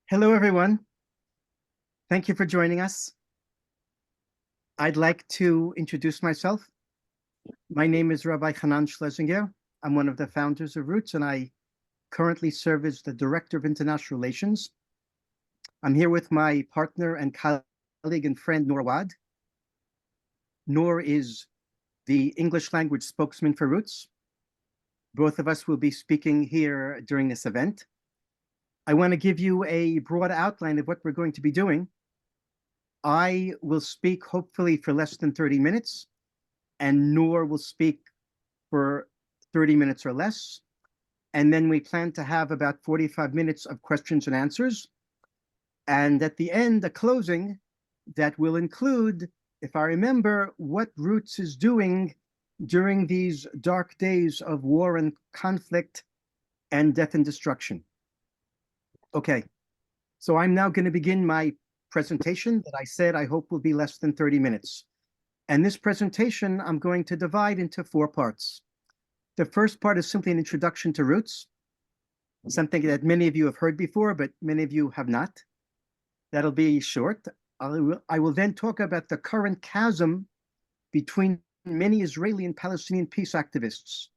Hello, everyone. Thank you for joining us. I'd like to introduce myself. My name is Rabbi Hanan Schlesinger. I'm one of the founders of Roots, and I currently serve as the Director of International Relations. I'm here with my partner and colleague and friend, Noor Awad. Noor is the English language spokesman for Roots. Both of us will be speaking here during this event. I want to give you a broad outline of what we're going to be doing. I will speak hopefully for less than 30 minutes, and Noor will speak for 30 minutes or less. And then we plan to have about 45 minutes of questions and answers. And at the end, a closing that will include, if I remember, what Roots is doing during these dark days of war and conflict and death and destruction. Okay, so I'm now going to begin my presentation that I said I hope will be less than 30 minutes. And this presentation I'm going to divide into 4 parts. The first part is simply an introduction to Roots, something that many of you have heard before, but many of you have not. That'll be short. I will then talk about the current chasm between many Israeli and Palestinian peace activists.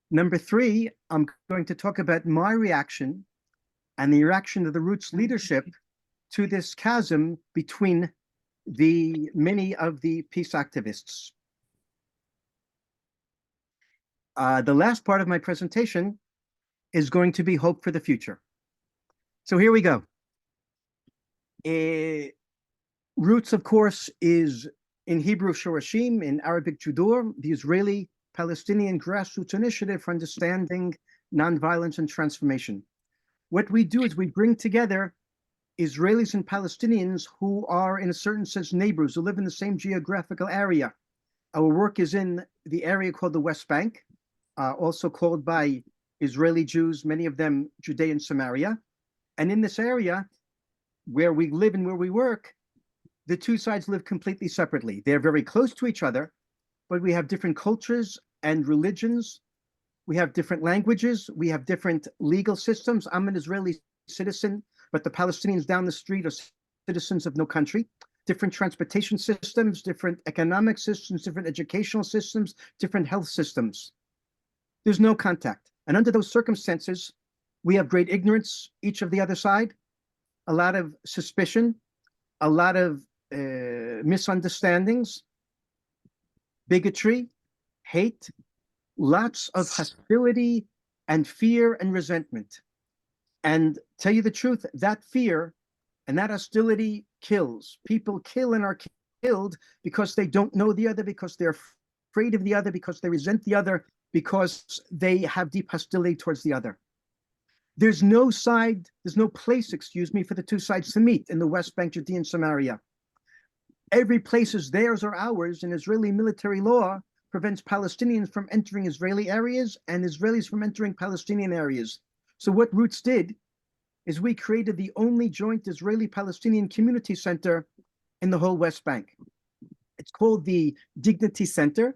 Number 3, I'm going to talk about my reaction and the reaction of the Roots leadership to this chasm between the many of the peace activists. The last part of my presentation is going to be hope for the future. So here we go. Roots, of course, is in Hebrew Shorashim, in Arabic Judur, the Israeli-Palestinian grassroots initiative for understanding nonviolence and transformation. What we do is we bring together Israelis and Palestinians who are, in a certain sense, neighbors, who live in the same geographical area. Our work is in the area called the West Bank, also called by Israeli Jews, many of them Judean Samaria. And in this area, where we live and where we work, the two sides live completely separately. They're very close to each other, but we have different cultures and religions. We have different languages. We have different legal systems. I'm an Israeli citizen, but the Palestinians down the street are citizens of no country. Different transportation systems, different economic systems, different educational systems, different health systems. There's no contact. And under those circumstances, we have great ignorance, each of the other side, a lot of suspicion, a lot of misunderstandings, bigotry, hate, lots of hostility and fear and resentment. And tell you the truth, that fear and that hostility kills. People kill and are killed because they don't know the other, because they're afraid of the other, because they resent the other, because they have deep hostility towards the other. There's no side, there's no place, excuse me, for the two sides to meet in the West Bank, Judea and Samaria. Every place is theirs or ours, and Israeli military law prevents Palestinians from entering Israeli areas and Israelis from entering Palestinian areas. So what Roots did is we created the only joint Israeli-Palestinian community center in the whole West Bank. It's called the Dignity Center,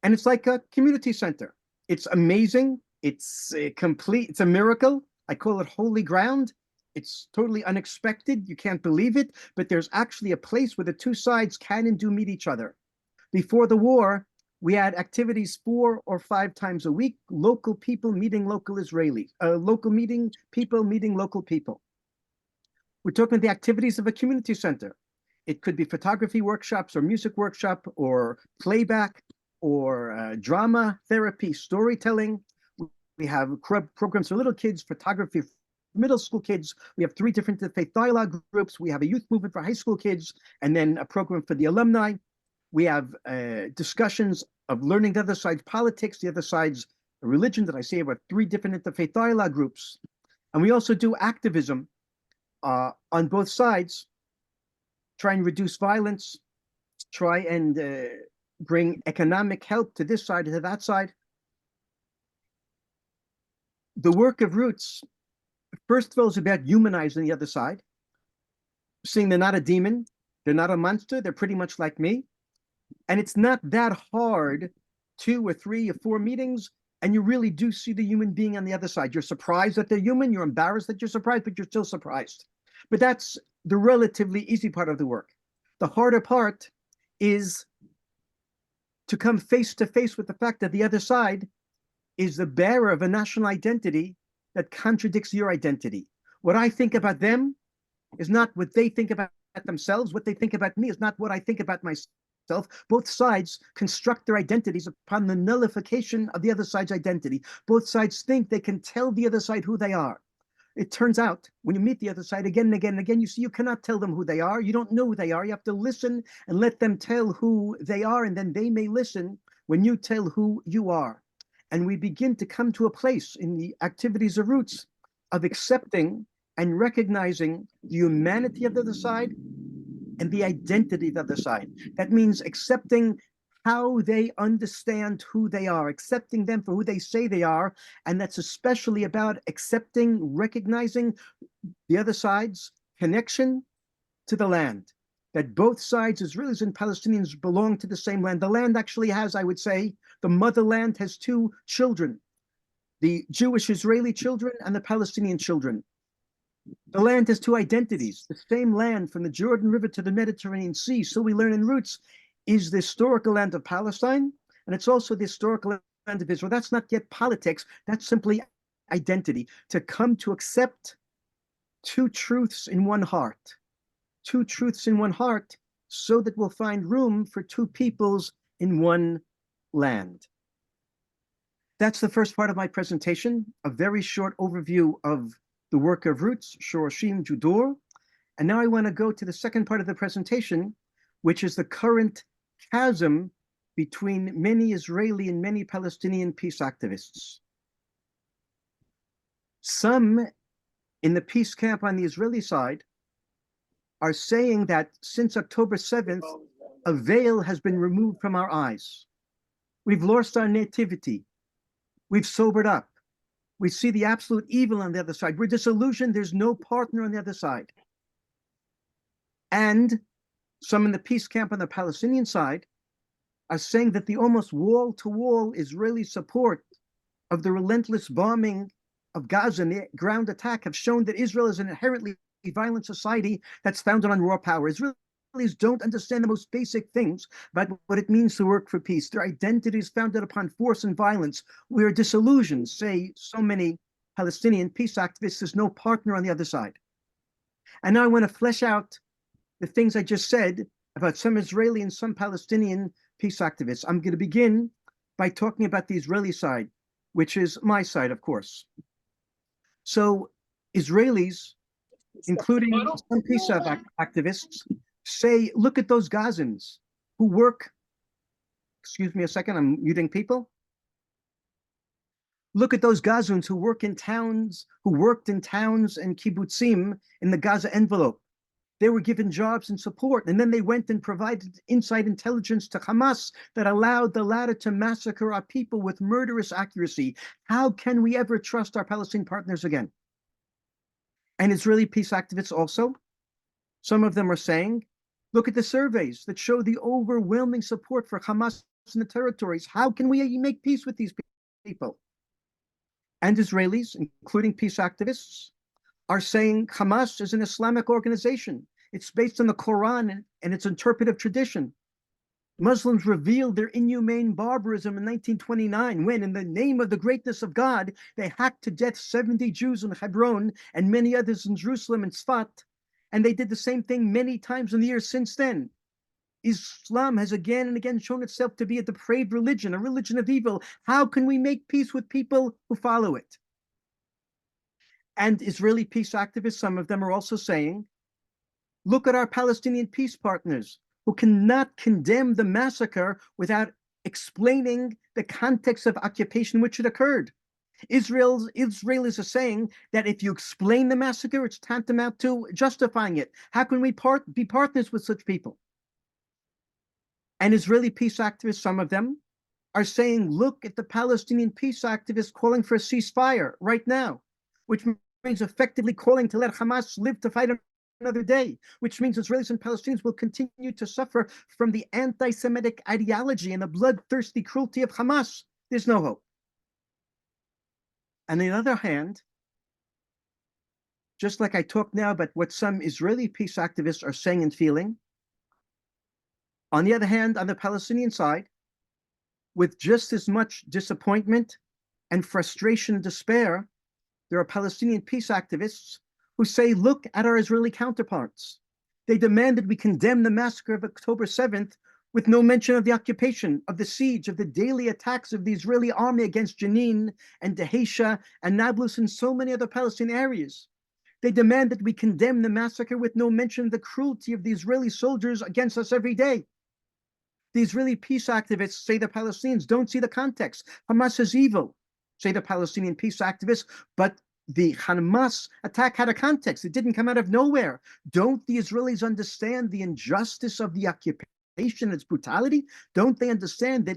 and it's like a community center. It's amazing. It's complete. It's a miracle. I call it holy ground. It's totally unexpected. You can't believe it, but there's actually a place where the two sides can and do meet each other. Before the war, we had activities 4 or 5 times a week, local people meeting local Israelis, local people meeting local people. We're talking the activities of a community center. It could be photography workshops or music workshop or playback or drama therapy, storytelling. We have programs for little kids, photography for middle school kids. We have 3 different faith dialogue groups. We have a youth movement for high school kids, and then a program for the alumni. We have discussions of learning the other side's politics, the other side's religion that I say about 3 different interfaith dialogue groups. And we also do activism on both sides, try and reduce violence, try and bring economic help to this side and to that side. The work of Roots, first of all, is about humanizing the other side, seeing they're not a demon, they're not a monster, they're pretty much like me. And it's not that hard, 2 or 3 or 4 meetings, and you really do see the human being on the other side. You're surprised that they're human, you're embarrassed that you're surprised, but you're still surprised. But that's the relatively easy part of the work. The harder part is to come face to face with the fact that the other side is the bearer of a national identity that contradicts your identity. What I think about them is not what they think about themselves. What they think about me is not what I think about myself. Both sides construct their identities upon the nullification of the other side's identity. Both sides think they can tell the other side who they are. It turns out when you meet the other side again and again and again, you see you cannot tell them who they are. You don't know who they are. You have to listen and let them tell who they are, and then they may listen when you tell who you are. And we begin to come to a place in the activities of Roots of accepting and recognizing the humanity of the other side and the identity of the other side. That means accepting how they understand who they are, accepting them for who they say they are. And that's especially about accepting, recognizing the other side's connection to the land. That both sides, Israelis and Palestinians, belong to the same land. The land actually has, I would say, the motherland has two children, the Jewish Israeli children and the Palestinian children. The land has two identities. The same land from the Jordan River to the Mediterranean Sea, so we learn in Roots, is the historical land of Palestine, and it's also the historical land of Israel. That's not yet politics, that's simply identity. To come to accept two truths in one heart. Two truths in one heart, so that we'll find room for two peoples in one land. That's the first part of my presentation, a very short overview of the work of Roots, Shorashim Judur. And now I want to go to the second part of the presentation, which is the current chasm between many Israeli and many Palestinian peace activists. Some in the peace camp on the Israeli side are saying that since October 7th, a veil has been removed from our eyes. We've lost our nativity. We've sobered up. We see the absolute evil on the other side. We're disillusioned. There's no partner on the other side. And some in the peace camp on the Palestinian side are saying that the almost wall-to-wall Israeli support of the relentless bombing of Gaza and the ground attack have shown that Israel is an inherently violent society that's founded on raw power. Israelis don't understand the most basic things about what it means to work for peace. Their identity is founded upon force and violence. We are disillusioned, say so many Palestinian peace activists. There's no partner on the other side. And now I want to flesh out the things I just said about some Israeli and some Palestinian peace activists. I'm going to begin by talking about the Israeli side, which is my side, of course. So Israelis, including some peace activists, say, look at those Gazans who work, excuse me a second, I'm muting people. Look at those Gazans who work in towns, who worked in towns and kibbutzim in the Gaza envelope. They were given jobs and support, and then they went and provided inside intelligence to Hamas that allowed the latter to massacre our people with murderous accuracy. How can we ever trust our Palestinian partners again? And Israeli peace activists also, some of them are saying, look at the surveys that show the overwhelming support for Hamas in the territories. How can we make peace with these people? And Israelis, including peace activists, are saying Hamas is an Islamic organization. It's based on the Quran and its interpretive tradition. Muslims revealed their inhumane barbarism in 1929 when, in the name of the greatness of God, they hacked to death 70 Jews in Hebron and many others in Jerusalem and Sfat. And they did the same thing many times in the years since then. Islam has again and again shown itself to be a depraved religion, a religion of evil. How can we make peace with people who follow it? And Israeli peace activists, some of them are also saying, look at our Palestinian peace partners who cannot condemn the massacre without explaining the context of occupation in which it occurred. Israelis are saying that if you explain the massacre, it's tantamount to justifying it. How can we be partners with such people? And Israeli peace activists, some of them, are saying, look at the Palestinian peace activists calling for a ceasefire right now, which means effectively calling to let Hamas live to fight another day, which means Israelis and Palestinians will continue to suffer from the anti-Semitic ideology and the bloodthirsty cruelty of Hamas. There's no hope. And on the other hand, just like I talk now about what some Israeli peace activists are saying and feeling, on the other hand, on the Palestinian side, with just as much disappointment and frustration and despair, there are Palestinian peace activists who say, look at our Israeli counterparts. They demanded we condemn the massacre of October 7th with no mention of the occupation, of the siege, of the daily attacks of the Israeli army against Jenin and Dheisheh and Nablus and so many other Palestinian areas. They demand that we condemn the massacre with no mention of the cruelty of the Israeli soldiers against us every day. The Israeli peace activists say the Palestinians don't see the context. Hamas is evil, say the Palestinian peace activists, but the Hamas attack had a context. It didn't come out of nowhere. Don't the Israelis understand the injustice of the occupation and its brutality? Don't they understand that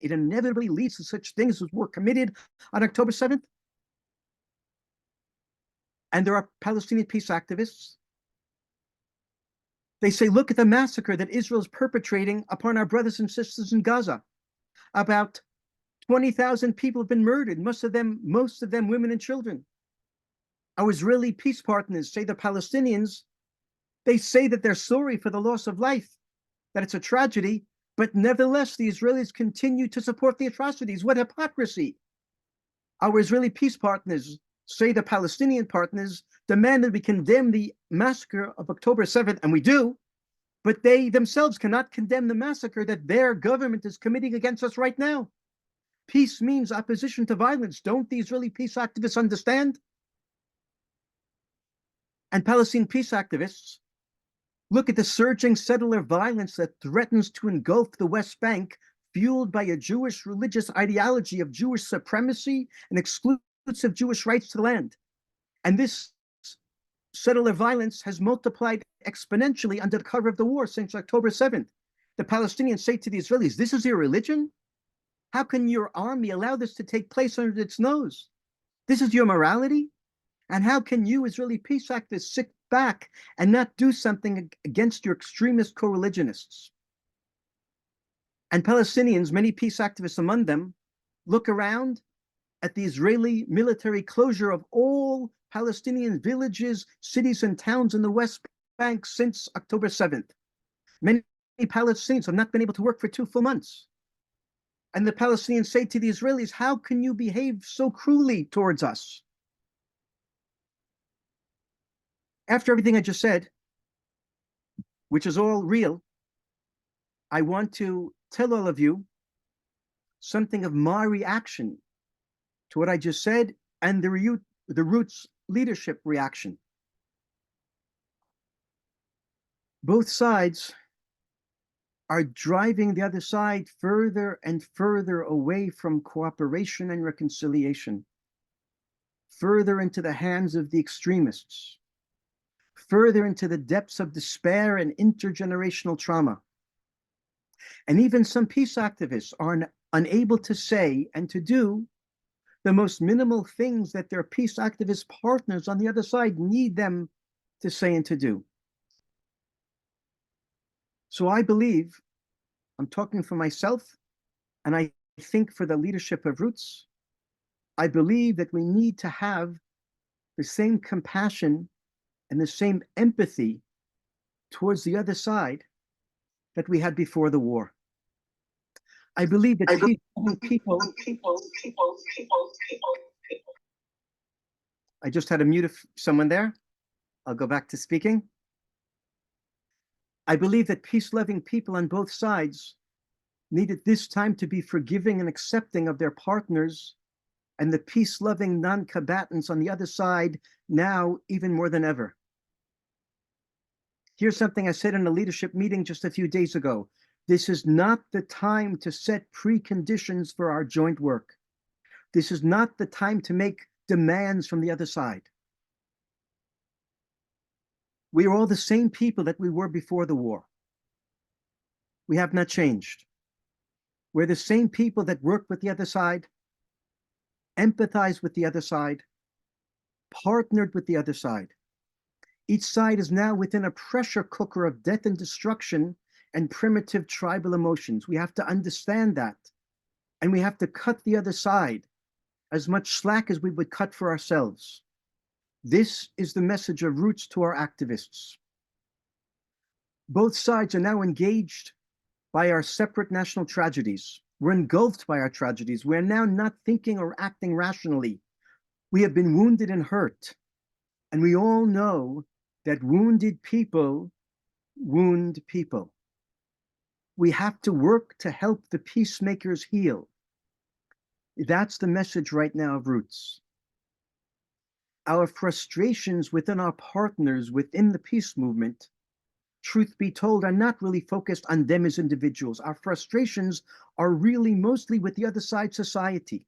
it inevitably leads to such things as were committed on October 7th? And there are Palestinian peace activists. They say, look at the massacre that Israel is perpetrating upon our brothers and sisters in Gaza. About 20,000 people have been murdered, most of them women and children. Our Israeli peace partners say the Palestinians, they say that they're sorry for the loss of life, that it's a tragedy, but nevertheless, the Israelis continue to support the atrocities. What hypocrisy. Our Israeli peace partners say the Palestinian partners demand that we condemn the massacre of October 7th, and we do, but they themselves cannot condemn the massacre that their government is committing against us right now. Peace means opposition to violence. Don't the Israeli peace activists understand? And Palestinian peace activists look at the surging settler violence that threatens to engulf the West Bank, fueled by a Jewish religious ideology of Jewish supremacy and exclusive Jewish rights to the land. And this settler violence has multiplied exponentially under the cover of the war since October 7th. The Palestinians say to the Israelis, this is your religion? How can your army allow this to take place under its nose? This is your morality? And how can you, Israeli peace activists, sit back and not do something against your extremist co-religionists? And Palestinians, many peace activists among them, look around at the Israeli military closure of all Palestinian villages, cities, and towns in the West Bank since October 7th. Many Palestinians have not been able to work for 2 full months. And the Palestinians say to the Israelis, how can you behave so cruelly towards us? After everything I just said, which is all real, I want to tell all of you something of my reaction to what I just said and the Roots leadership reaction. Both sides are driving the other side further and further away from cooperation and reconciliation, further into the hands of the extremists, further into the depths of despair and intergenerational trauma. And even some peace activists are unable to say and to do the most minimal things that their peace activist partners on the other side need them to say and to do. So I believe, I'm talking for myself, and I think for the leadership of Roots, I believe that we need to have the same compassion and the same empathy towards the other side that we had before the war. I believe that people. I just had to mute someone there. I'll go back to speaking. I believe that peace-loving people on both sides need at this time to be forgiving and accepting of their partners and the peace-loving non-combatants on the other side now even more than ever. Here's something I said in a leadership meeting just a few days ago. This is not the time to set preconditions for our joint work. This is not the time to make demands from the other side. We are all the same people that we were before the war. We have not changed. We're the same people that work with the other side, empathize with the other side, partnered with the other side. Each side is now within a pressure cooker of death and destruction and primitive tribal emotions. We have to understand that. And we have to cut the other side as much slack as we would cut for ourselves. This is the message of Roots to our activists. Both sides are now engaged by our separate national tragedies. We're engulfed by our tragedies. We're now not thinking or acting rationally. We have been wounded and hurt. And we all know that wounded people wound people. We have to work to help the peacemakers heal. That's the message right now of Roots. Our frustrations within our partners within the peace movement, truth be told, are not really focused on them as individuals. Our frustrations are really mostly with the other side society.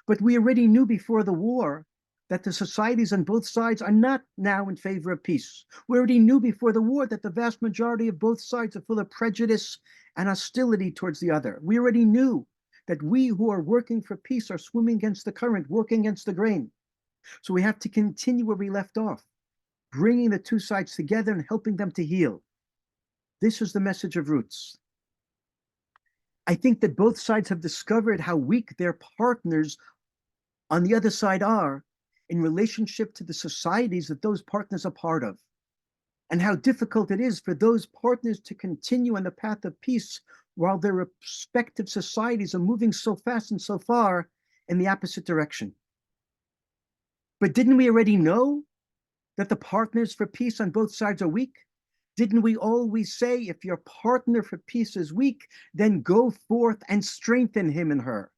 But we already knew before the war that the societies on both sides are not now in favor of peace. We already knew before the war that the vast majority of both sides are full of prejudice and hostility towards the other. We already knew that we who are working for peace are swimming against the current, working against the grain. So we have to continue where we left off, bringing the two sides together and helping them to heal. This is the message of Roots. I think that both sides have discovered how weak their partners on the other side are in relationship to the societies that those partners are part of, and how difficult it is for those partners to continue on the path of peace while their respective societies are moving so fast and so far in the opposite direction. But didn't we already know that the partners for peace on both sides are weak? Didn't we always say, if your partner for peace is weak, then go forth and strengthen him and her?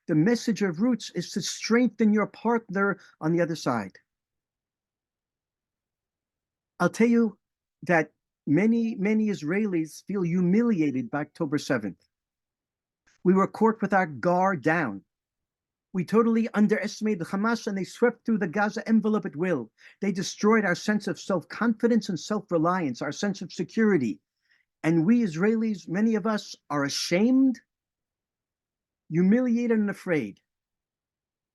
The message of Roots is to strengthen your partner on the other side. I'll tell you that many Israelis feel humiliated by October 7th. We were caught with our guard down. We totally underestimated Hamas, and they swept through the Gaza envelope at will. They destroyed our sense of self-confidence and self-reliance, our sense of security. And we Israelis, many of us, are ashamed, humiliated, and afraid.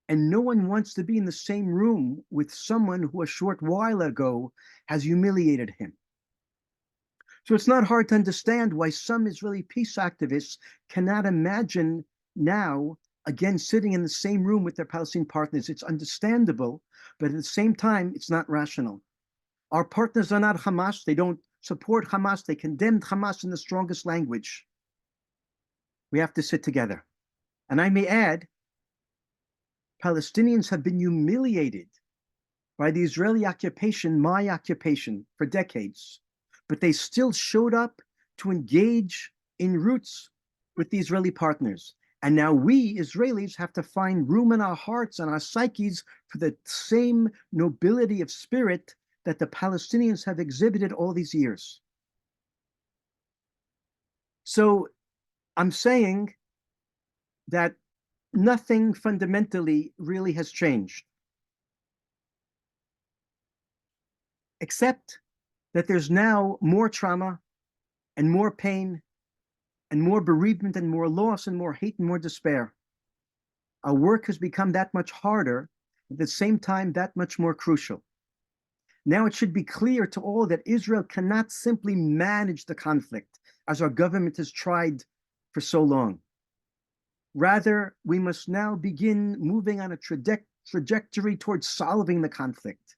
And no one wants to be in the same room with someone who a short while ago has humiliated him. So it's not hard to understand why some Israeli peace activists cannot imagine now again sitting in the same room with their Palestinian partners. It's understandable, but at the same time, it's not rational. Our partners are not Hamas. They don't support Hamas. They condemned Hamas in the strongest language. We have to sit together. And I may add, Palestinians have been humiliated by the Israeli occupation, my occupation, for decades. But they still showed up to engage in Roots with the Israeli partners. And now we Israelis have to find room in our hearts and our psyches for the same nobility of spirit that the Palestinians have exhibited all these years. So I'm saying that nothing fundamentally really has changed, except that there's now more trauma and more pain and more bereavement and more loss and more hate and more despair. Our work has become that much harder, at the same time that much more crucial. Now it should be clear to all that Israel cannot simply manage the conflict as our government has tried for so long. Rather, we must now begin moving on a trajectory towards solving the conflict.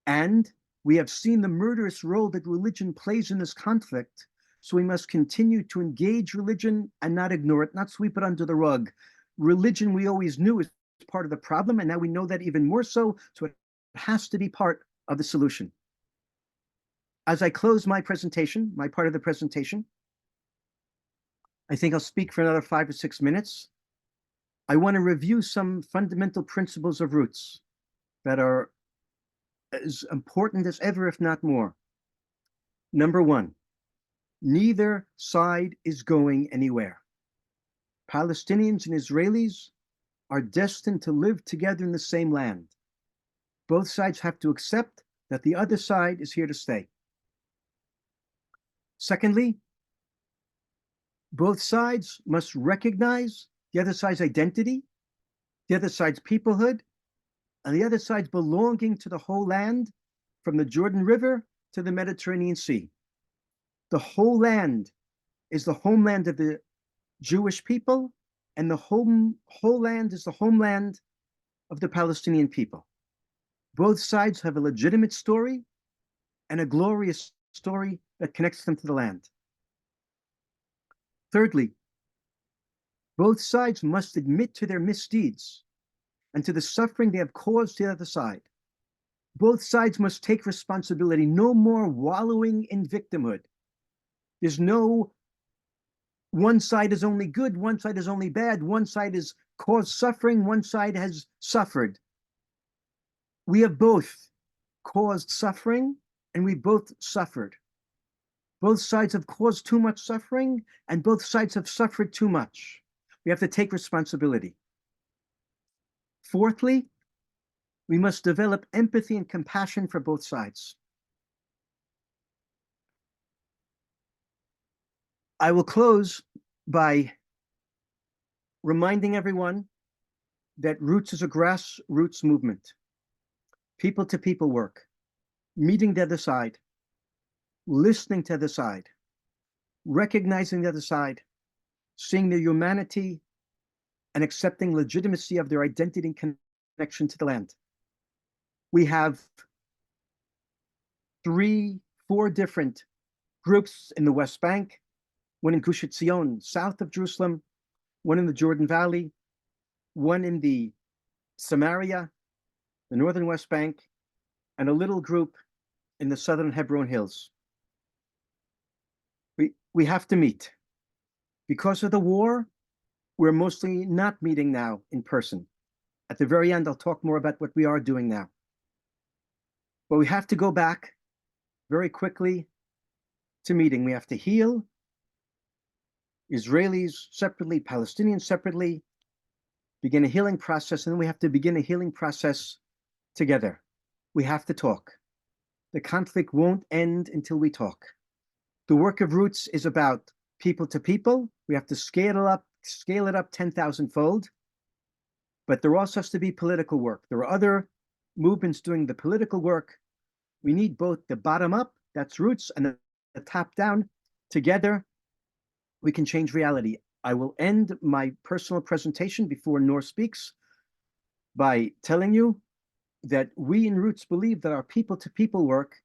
And we have seen the murderous role that religion plays in this conflict, so we must continue to engage religion and not ignore it, not sweep it under the rug. Religion, we always knew, is part of the problem, and now we know that even more so it has to be part of the solution. As I close my presentation, my part of the presentation, I think I'll speak for another 5 or 6 minutes. I want to review some fundamental principles of Roots that are as important as ever, if not more. Number one, neither side is going anywhere. Palestinians and Israelis are destined to live together in the same land. Both sides have to accept that the other side is here to stay. Secondly, both sides must recognize the other side's identity, the other side's peoplehood, and the other side's belonging to the whole land, from the Jordan River to the Mediterranean Sea. The whole land is the homeland of the Jewish people, and the whole land is the homeland of the Palestinian people. Both sides have a legitimate story and a glorious story that connects them to the land. Thirdly, both sides must admit to their misdeeds and to the suffering they have caused the other side. Both sides must take responsibility. No more wallowing in victimhood. There's no one side is only good, one side is only bad, one side has caused suffering, one side has suffered. We have both caused suffering and we both suffered. Both sides have caused too much suffering and both sides have suffered too much. We have to take responsibility. Fourthly, we must develop empathy and compassion for both sides. I will close by reminding everyone that Roots is a grassroots movement, people to people work, meeting the other side, listening to the other side, recognizing the other side, seeing their humanity, and accepting legitimacy of their identity and connection to the land. We have 3, 4 different groups in the West Bank, one in Gush Etzion, south of Jerusalem, one in the Jordan Valley, one in the Samaria, the northern West Bank, and a little group in the southern Hebron Hills. We have to meet. Because of the war, we're mostly not meeting now in person. At the very end, I'll talk more about what we are doing now. But we have to go back very quickly to meeting. We have to heal. Israelis separately, Palestinians separately, begin a healing process, and then we have to begin a healing process together. We have to talk. The conflict won't end until we talk. The work of Roots is about people to people. We have to scale it up 10,000-fold. But there also has to be political work. There are other movements doing the political work. We need both the bottom up, that's Roots, and the top down. Together, we can change reality. I will end my personal presentation before Noor speaks by telling you that we in Roots believe that our people-to-people work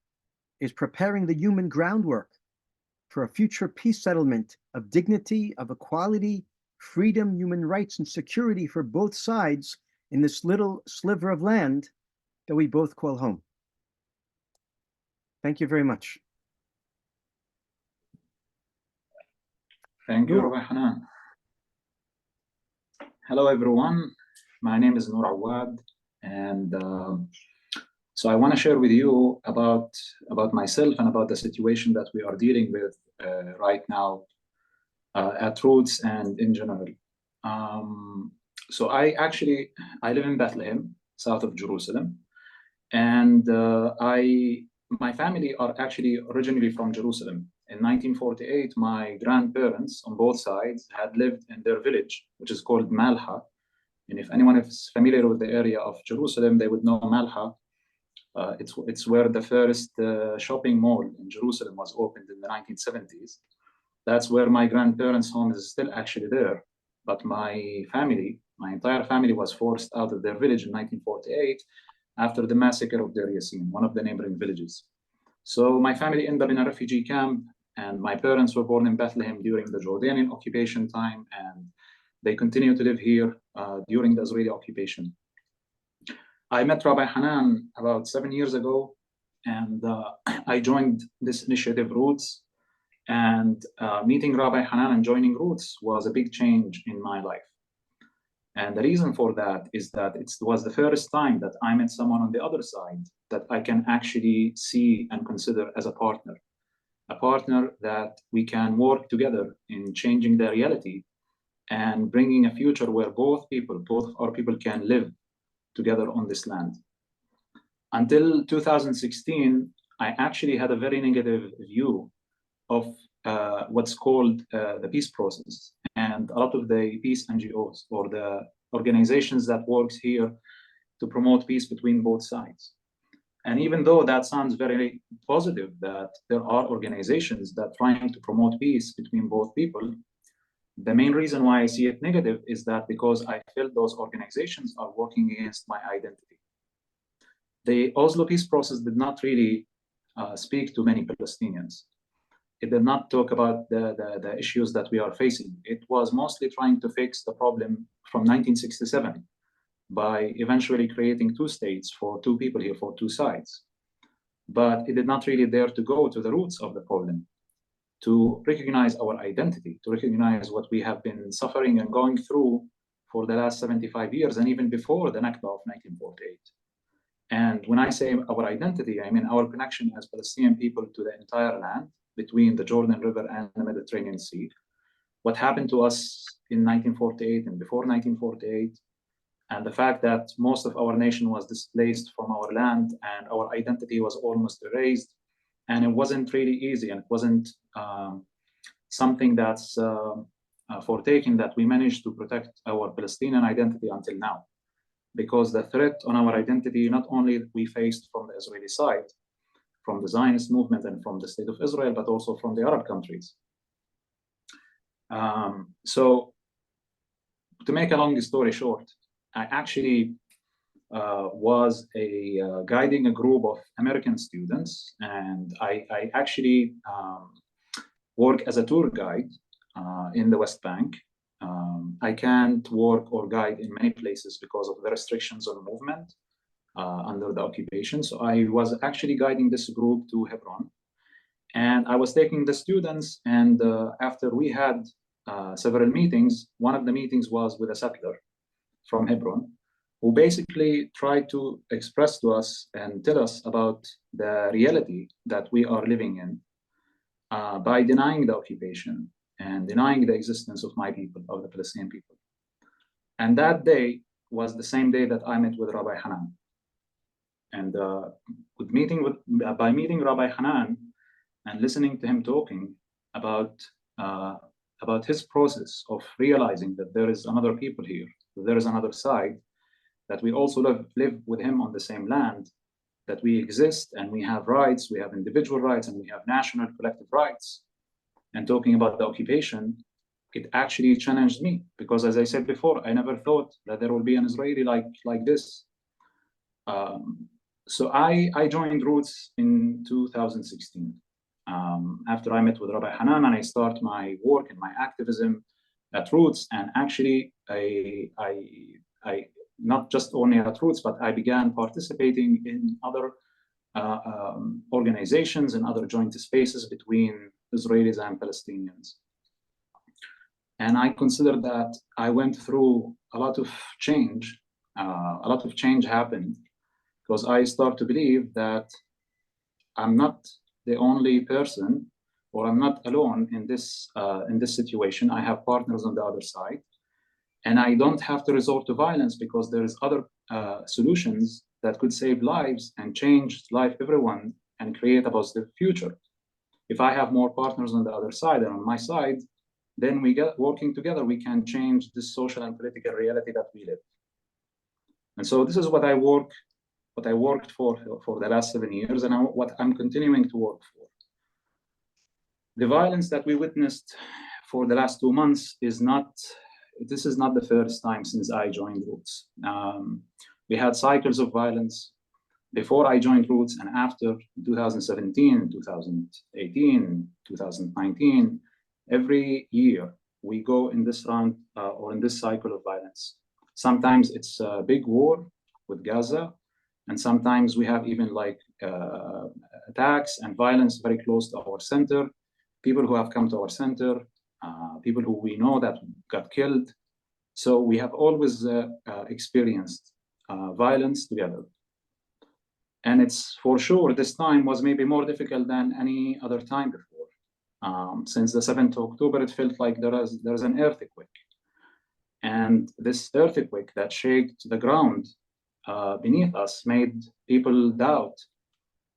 is preparing the human groundwork for a future peace settlement of dignity, of equality, freedom, human rights, and security for both sides in this little sliver of land that we both call home. Thank you very much. Thank you, Rabbi Hanan. Hello, everyone. My name is Noor Awad, and so I want to share with you about myself and about the situation that we are dealing with right now at Roots and in general. So I live in Bethlehem, south of Jerusalem, and my family are actually originally from Jerusalem. In 1948, my grandparents on both sides had lived in their village, which is called Malha. And if anyone is familiar with the area of Jerusalem, they would know Malha. It's where the first shopping mall in Jerusalem was opened in the 1970s. That's where my grandparents' home is still actually there. But my entire family was forced out of their village in 1948 after the massacre of Deir Yassin, one of the neighboring villages. So my family ended up in a refugee camp, and my parents were born in Bethlehem during the Jordanian occupation time, and they continue to live here during the Israeli occupation. I met Rabbi Hanan about 7 years ago, and I joined this initiative, Roots. And meeting Rabbi Hanan and joining Roots was a big change in my life. And the reason for that is that it was the first time that I met someone on the other side that I can actually see and consider as a partner that we can work together in changing the reality and bringing a future where both our people can live together on this land. Until 2016, I actually had a very negative view of what's called the peace process. And a lot of the peace NGOs or the organizations that works here to promote peace between both sides. And even though that sounds very positive, that there are organizations that are trying to promote peace between both people, the main reason why I see it negative is that because I feel those organizations are working against my identity. The Oslo peace process did not really speak to many Palestinians. It did not talk about the issues that we are facing. It was mostly trying to fix the problem from 1967 by eventually creating two states for two people here, for two sides. But it did not really dare to go to the roots of the problem, to recognize our identity, to recognize what we have been suffering and going through for the last 75 years, and even before the Nakba of 1948. And when I say our identity, I mean our connection as Palestinian people to the entire land between the Jordan River and the Mediterranean Sea. What happened to us in 1948 and before 1948, and the fact that most of our nation was displaced from our land and our identity was almost erased. And it wasn't really easy, and it wasn't something that's foretaken that we managed to protect our Palestinian identity until now. Because the threat on our identity, not only we faced from the Israeli side, from the Zionist movement and from the state of Israel, but also from the Arab countries. So to make a long story short, I actually was guiding a group of American students, and I actually work as a tour guide in the West Bank. I can't work or guide in many places because of the restrictions on movement under the occupation. So I was actually guiding this group to Hebron, and I was taking the students, and after we had several meetings, one of the meetings was with a settler from Hebron, who basically tried to express to us and tell us about the reality that we are living in by denying the occupation and denying the existence of my people, of the Palestinian people. And that day was the same day that I met with Rabbi Hanan. And by meeting Rabbi Hanan and listening to him talking about his process of realizing that there is another people here, that there is another side, that we also live with him on the same land, that we exist and we have rights, we have individual rights, and we have national collective rights. And talking about the occupation, it actually challenged me, because as I said before, I never thought that there will be an Israeli like this. So I joined Roots in 2016. After I met with Rabbi Hanan, and I start my work and my activism at Roots, and actually I not just only at Roots, but I began participating in other organizations and other joint spaces between Israelis and Palestinians. And I consider that I went through a lot of change. A lot of change happened because I start to believe that I'm not the only person, or I'm not alone in this situation. I have partners on the other side, and I don't have to resort to violence because there is other solutions that could save lives and change life everyone and create a positive future. If I have more partners on the other side and on my side, then we get working together, we can change this social and political reality that we live. And so this is what I worked for the last 7 years, and what I'm continuing to work for. The violence that we witnessed for the last 2 months this is not the first time since I joined Roots. We had cycles of violence before I joined Roots and after 2017, 2018, 2019. Every year we go in this round or in this cycle of violence. Sometimes it's a big war with Gaza, and sometimes we have even attacks and violence very close to our center, people who have come to our center, people who we know that got killed. So we have always experienced violence together. And it's for sure this time was maybe more difficult than any other time before. Since the 7th of October, it felt like there's an earthquake. And this earthquake that shook the ground beneath us made people doubt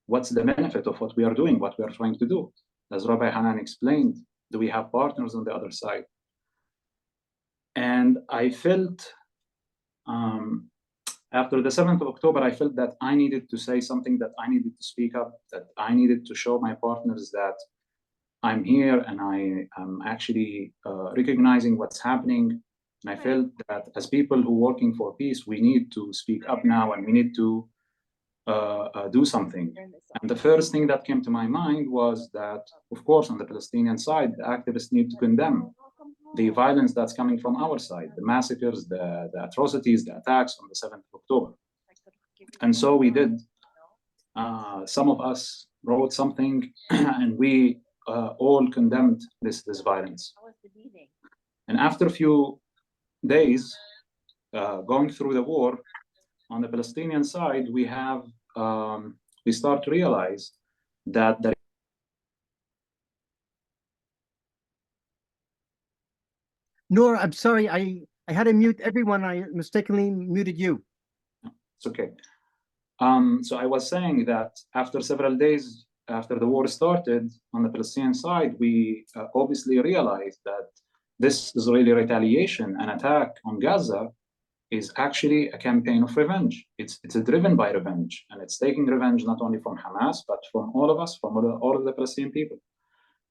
what's the benefit of what we are doing, what we are trying to do. As Rabbi Hanan explained, do we have partners on the other side? And I felt after the 7th of October, I felt that I needed to say something, that I needed to speak up, that I needed to show my partners that I'm here and I am actually recognizing what's happening. And I felt that as people who are working for peace, we need to speak up now and we need to do something. And the first thing that came to my mind was that, of course, on the Palestinian side, the activists need to condemn the violence that's coming from our side, the massacres, the atrocities, the attacks on the 7th of October. And so we did. Some of us wrote something and we all condemned this violence. And after a few days going through the war, on the Palestinian side, we have we start to realize that there. Noor, I'm sorry, I had to mute everyone. I mistakenly muted you. It's okay. So I was saying that after several days after the war started on the Palestinian side, we obviously realized that this Israeli retaliation and attack on Gaza is actually a campaign of revenge. It's driven by revenge, and it's taking revenge not only from Hamas, but from all of us, from all of the Palestinian people.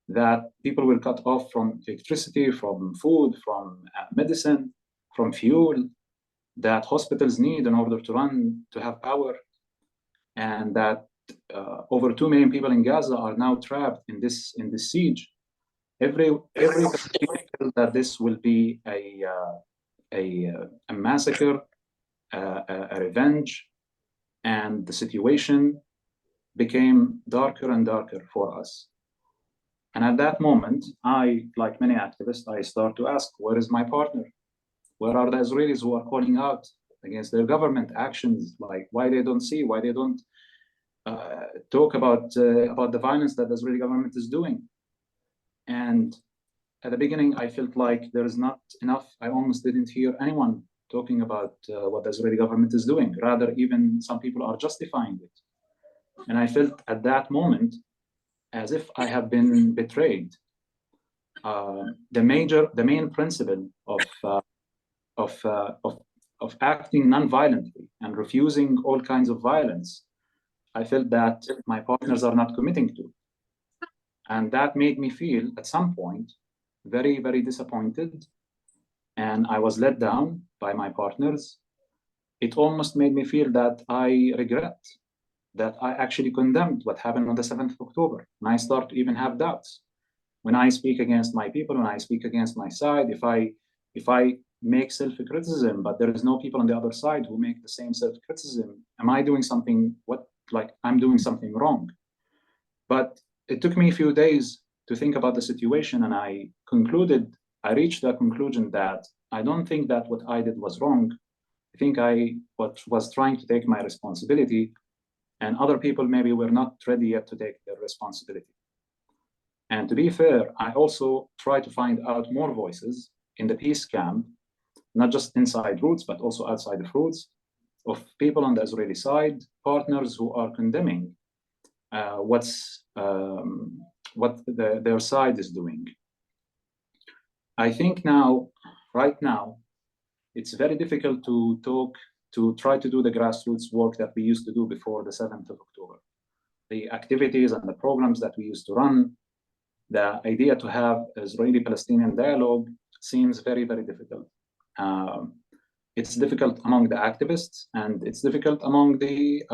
That people will cut off from electricity, from food, from medicine, from fuel that hospitals need in order to run, to have power. And that over 2 million people in Gaza are now trapped in this siege. Every feel that this will be a massacre, a revenge, and the situation became darker and darker for us. And at that moment, I, like many activists, I start to ask, where is my partner? Where are the Israelis who are calling out against their government actions? Like, why they don't see, why they don't talk about the violence that the Israeli government is doing? And at the beginning, I felt like there is not enough. I almost didn't hear anyone talking about what the Israeli government is doing. Rather, even some people are justifying it. And I felt at that moment as if I have been betrayed. The main principle of acting non-violently and refusing all kinds of violence, I felt that my partners are not committing to. And that made me feel at some point very, very disappointed. And I was let down by my partners. It almost made me feel that I regret that I actually condemned what happened on the 7th of October. And I start to even have doubts. When I speak against my people, when I speak against my side, if I make self-criticism, but there is no people on the other side who make the same self-criticism, am I doing something, I'm doing something wrong? But it took me a few days to think about the situation, and I reached the conclusion that I don't think that what I did was wrong. I think I was trying to take my responsibility, and other people maybe were not ready yet to take their responsibility. And to be fair, I also try to find out more voices in the peace camp, not just inside Roots, but also outside of Roots, of people on the Israeli side, partners who are condemning what their side is doing. I think right now, it's very difficult to try to do the grassroots work that we used to do before the 7th of October. The activities and the programs that we used to run, the idea to have Israeli-Palestinian dialogue seems very, very difficult. It's difficult among the activists, and it's difficult among the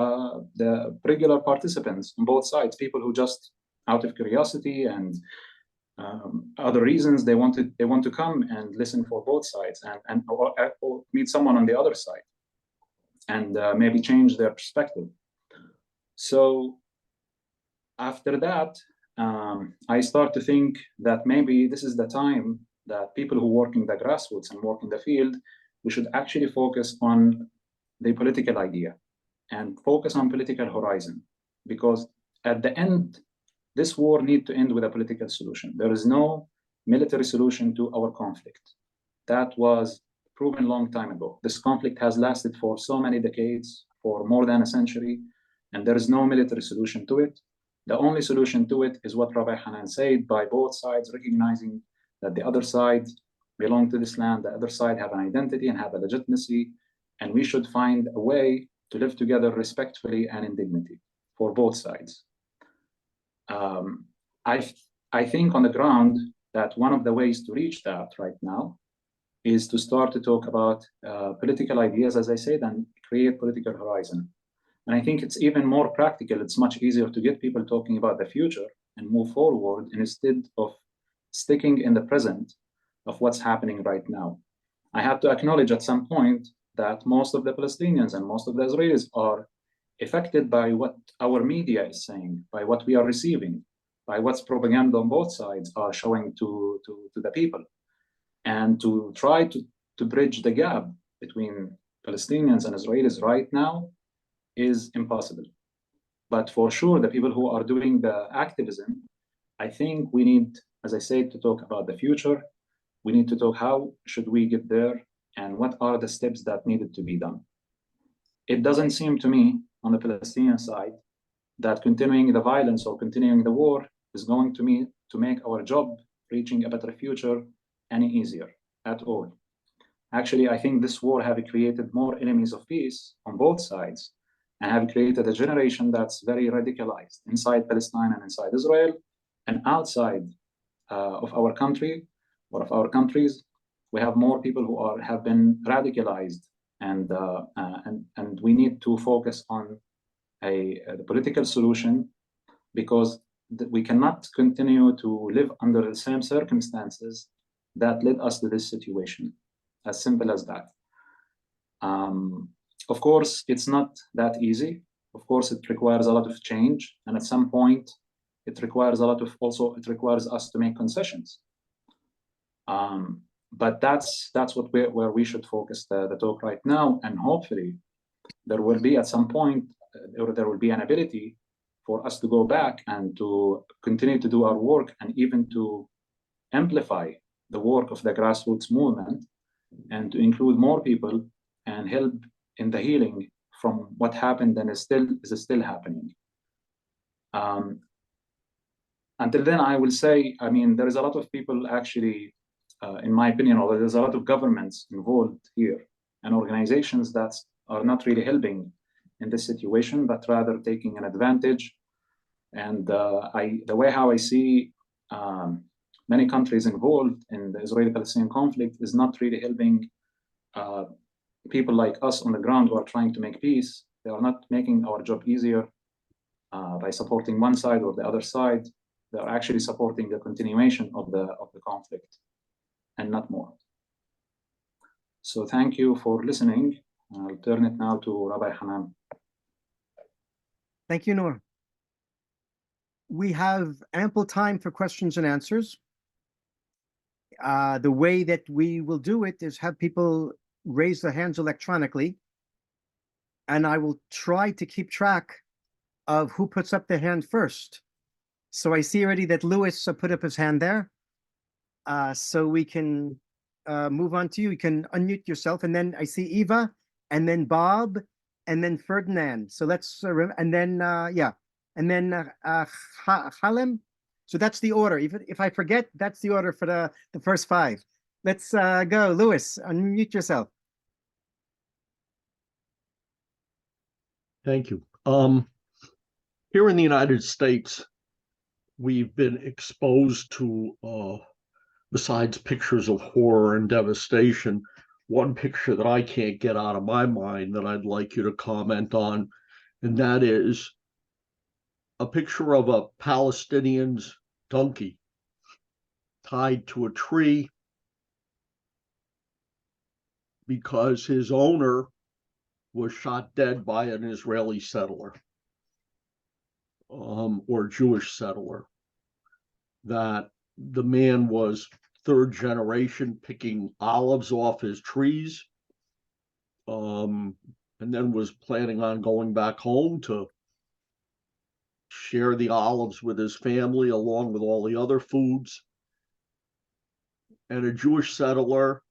regular participants on both sides, people who just out of curiosity and other reasons they want to come and listen for both sides or meet someone on the other side and maybe change their perspective. So after that, I start to think that maybe this is the time that people who work in the grassroots and work in the field, we should actually focus on the political idea and focus on political horizon, because at the end, this war needs to end with a political solution. There is no military solution to our conflict. That was proven a long time ago. This conflict has lasted for so many decades, for more than a century, and there is no military solution to it. The only solution to it is what Rabbi Hanan said, by both sides recognizing that the other side belong to this land, the other side have an identity and have a legitimacy, and we should find a way to live together respectfully and in dignity for both sides. Um, I, I think on the ground that one of the ways to reach that right now is to start to talk about political ideas, as I said, and create political horizon. And I think it's even more practical. It's much easier to get people talking about the future and move forward instead of sticking in the present of what's happening right now. I have to acknowledge at some point that most of the Palestinians and most of the Israelis are affected by what our media is saying, by what we are receiving, by what's propaganda on both sides are showing to the people. And to try to bridge the gap between Palestinians and Israelis right now is impossible. But for sure, the people who are doing the activism, I think we need, as I said, to talk about the future. We need to talk how should we get there and what are the steps that needed to be done. It doesn't seem to me on the Palestinian side that continuing the violence or continuing the war is going to make our job reaching a better future any easier at all. Actually, I think this war have created more enemies of peace on both sides and have created a generation that's very radicalized inside Palestine and inside Israel and outside of our country or of our countries. We have more people who have been radicalized, and we need to focus on a political solution because we cannot continue to live under the same circumstances that led us to this situation. As simple as that. Of course, it's not that easy. Of course, it requires a lot of change, and at some point, it requires it requires us to make concessions. But that's where we should focus the talk right now, and hopefully, there will be at some point, or there will be an ability for us to go back and to continue to do our work, and even to amplify the work of the grassroots movement, and to include more people and help in the healing from what happened and is still happening. Until then, I will say, I mean, there is a lot of people actually, in my opinion, although there's a lot of governments involved here and organizations that are not really helping in this situation, but rather taking an advantage. And the way how I see many countries involved in the Israeli-Palestinian conflict is not really helping people like us on the ground who are trying to make peace. They are not making our job easier by supporting one side or the other side. They are actually supporting the continuation of the conflict and not more. So thank you for listening. I'll turn it now to Rabbi Hanan. Thank you, Noor. We have ample time for questions and answers. The way that we will do it is have people raise their hands electronically, and I will try to keep track of who puts up their hand first. So I see already that Louis put up his hand there. So we can move on to you. You can unmute yourself, and then I see Eva, and then Bob, and then Ferdinand. So let's, and then, yeah, and then Halem. So that's the order. Even if I forget, that's the order for the first five. Let's go. Louis, unmute yourself. Thank you. Here in the United States, we've been exposed to, besides pictures of horror and devastation, one picture that I can't get out of my mind that I'd like you to comment on, and that is a picture of a Palestinian's donkey tied to a tree because his owner was shot dead by an Israeli settler or Jewish settler. That the man was third generation picking olives off his trees, and then was planning on going back home to share the olives with his family along with all the other foods. And a Jewish settler,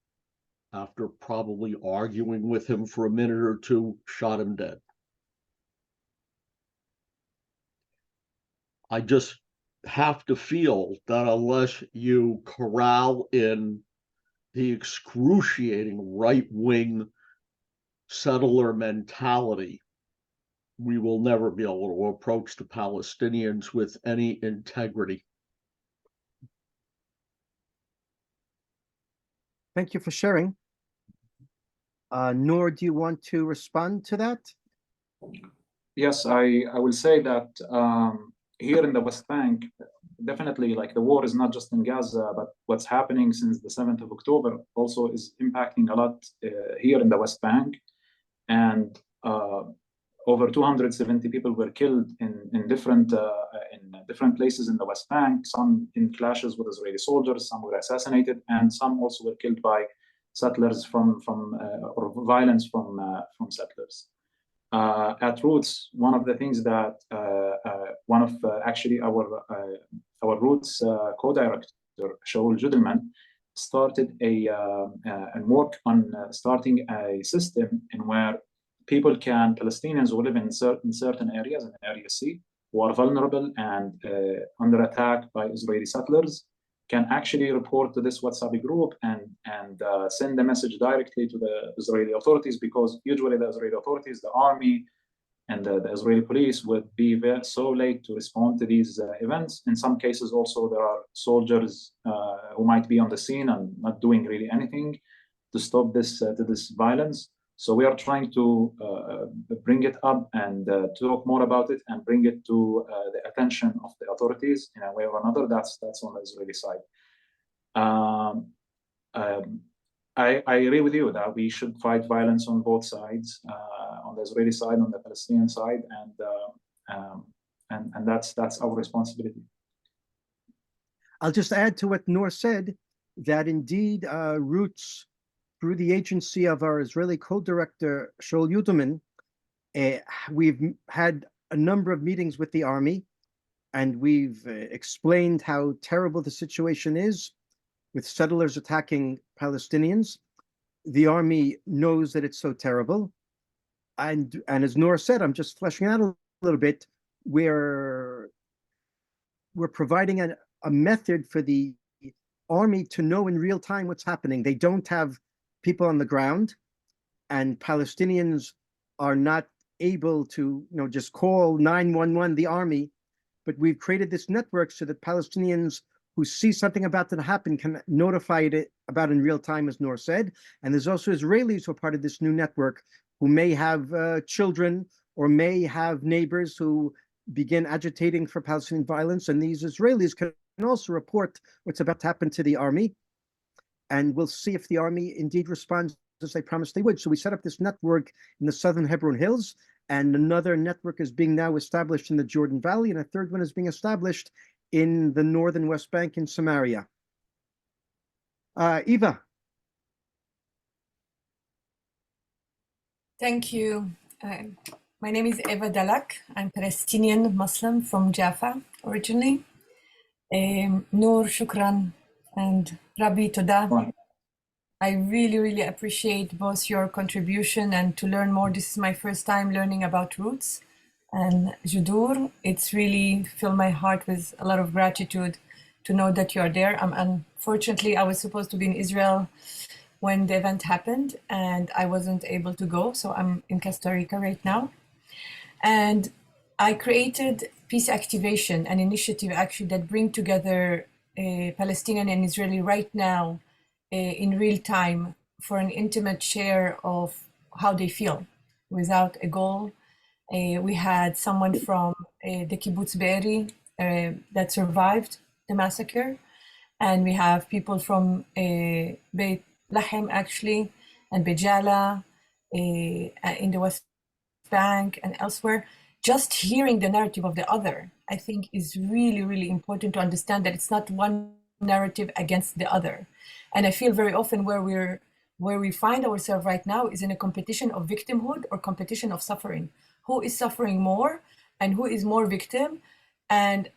after probably arguing with him for a minute or two, shot him dead. I just have to feel that unless you corral in the excruciating right-wing settler mentality, we will never be able to approach the Palestinians with any integrity. Thank you for sharing. Noor, do you want to respond to that? Yes, I will say that here in the West Bank, definitely, like, the war is not just in Gaza, but what's happening since the 7th of October also is impacting a lot here in the West Bank. And over 270 people were killed in different places in the West Bank, some in clashes with Israeli soldiers, some were assassinated, and some also were killed by settlers or violence from settlers. At Roots, one of the things that actually our Roots co-director Shaul Judelman started and work on starting a system in where Palestinians who live in certain areas, in Area C, who are vulnerable and under attack by Israeli settlers, can actually report to this WhatsApp group and send the message directly to the Israeli authorities, because usually the Israeli authorities, the army, and the Israeli police would be so late to respond to these events. In some cases also, there are soldiers who might be on the scene and not doing really anything to stop this violence. So we are trying to bring it up and talk more about it and bring it to the attention of the authorities in a way or another. That's on the Israeli side. I agree with you that we should fight violence on both sides, on the Israeli side, on the Palestinian side, and that's our responsibility. I'll just add to what Noor said, that indeed Roots, through the agency of our Israeli co-director, Shaul Judelman, we've had a number of meetings with the army, and we've explained how terrible the situation is with settlers attacking Palestinians. The army knows that it's so terrible. And as Noor said, I'm just fleshing out a little bit, we're providing a method for the army to know in real time what's happening. They don't have people on the ground, and Palestinians are not able to just call 911, the army, but we've created this network so that Palestinians who see something about to happen can notify it about in real time, as Noor said. And there's also Israelis who are part of this new network who may have children or may have neighbors who begin agitating for Palestinian violence, and these Israelis can also report what's about to happen to the army. And we'll see if the army indeed responds as they promised they would. So we set up this network in the southern Hebron Hills, and another network is being now established in the Jordan Valley, and a third one is being established in the northern West Bank in Samaria. Eva. Thank you. My name is Eva Dalak. I'm Palestinian Muslim from Jaffa originally. Noor, shukran, and Rabbi, toda. I really, really appreciate both your contribution and to learn more. This is my first time learning about Roots. And Judur, it's really filled my heart with a lot of gratitude to know that you are there. Unfortunately, I was supposed to be in Israel when the event happened, and I wasn't able to go. So I'm in Costa Rica right now. And I created Peace Activation, an initiative actually that bring together Palestinian and Israeli right now in real time for an intimate share of how they feel without a goal. We had someone from the kibbutz Be'eri that survived the massacre. And we have people from Beit Lahem actually, and Bejala in the West Bank and elsewhere. Just hearing the narrative of the other, I think, is really, really important to understand that it's not one narrative against the other. And I feel very often where we find ourselves right now is in a competition of victimhood or competition of suffering. Who is suffering more and who is more victim? And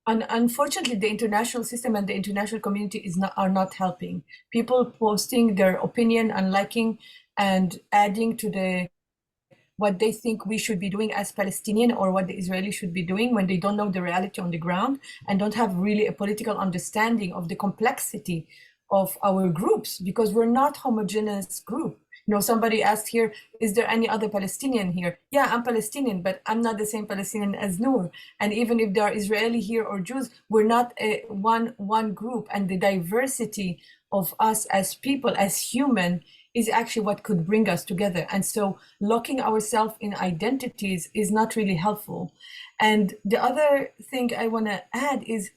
unfortunately, the international system and the international community are not helping. People posting their opinion and liking and adding to what they think we should be doing as Palestinian or what the Israelis should be doing when they don't know the reality on the ground and don't have really a political understanding of the complexity of our groups, because we're not homogeneous group. You know, somebody asked here, is there any other Palestinian here? Yeah, I'm Palestinian, but I'm not the same Palestinian as Noor. And even if there are Israeli here or Jews, we're not one group. And the diversity of us as people, as human, is actually what could bring us together. And so locking ourselves in identities is not really helpful. And the other thing I want to add is,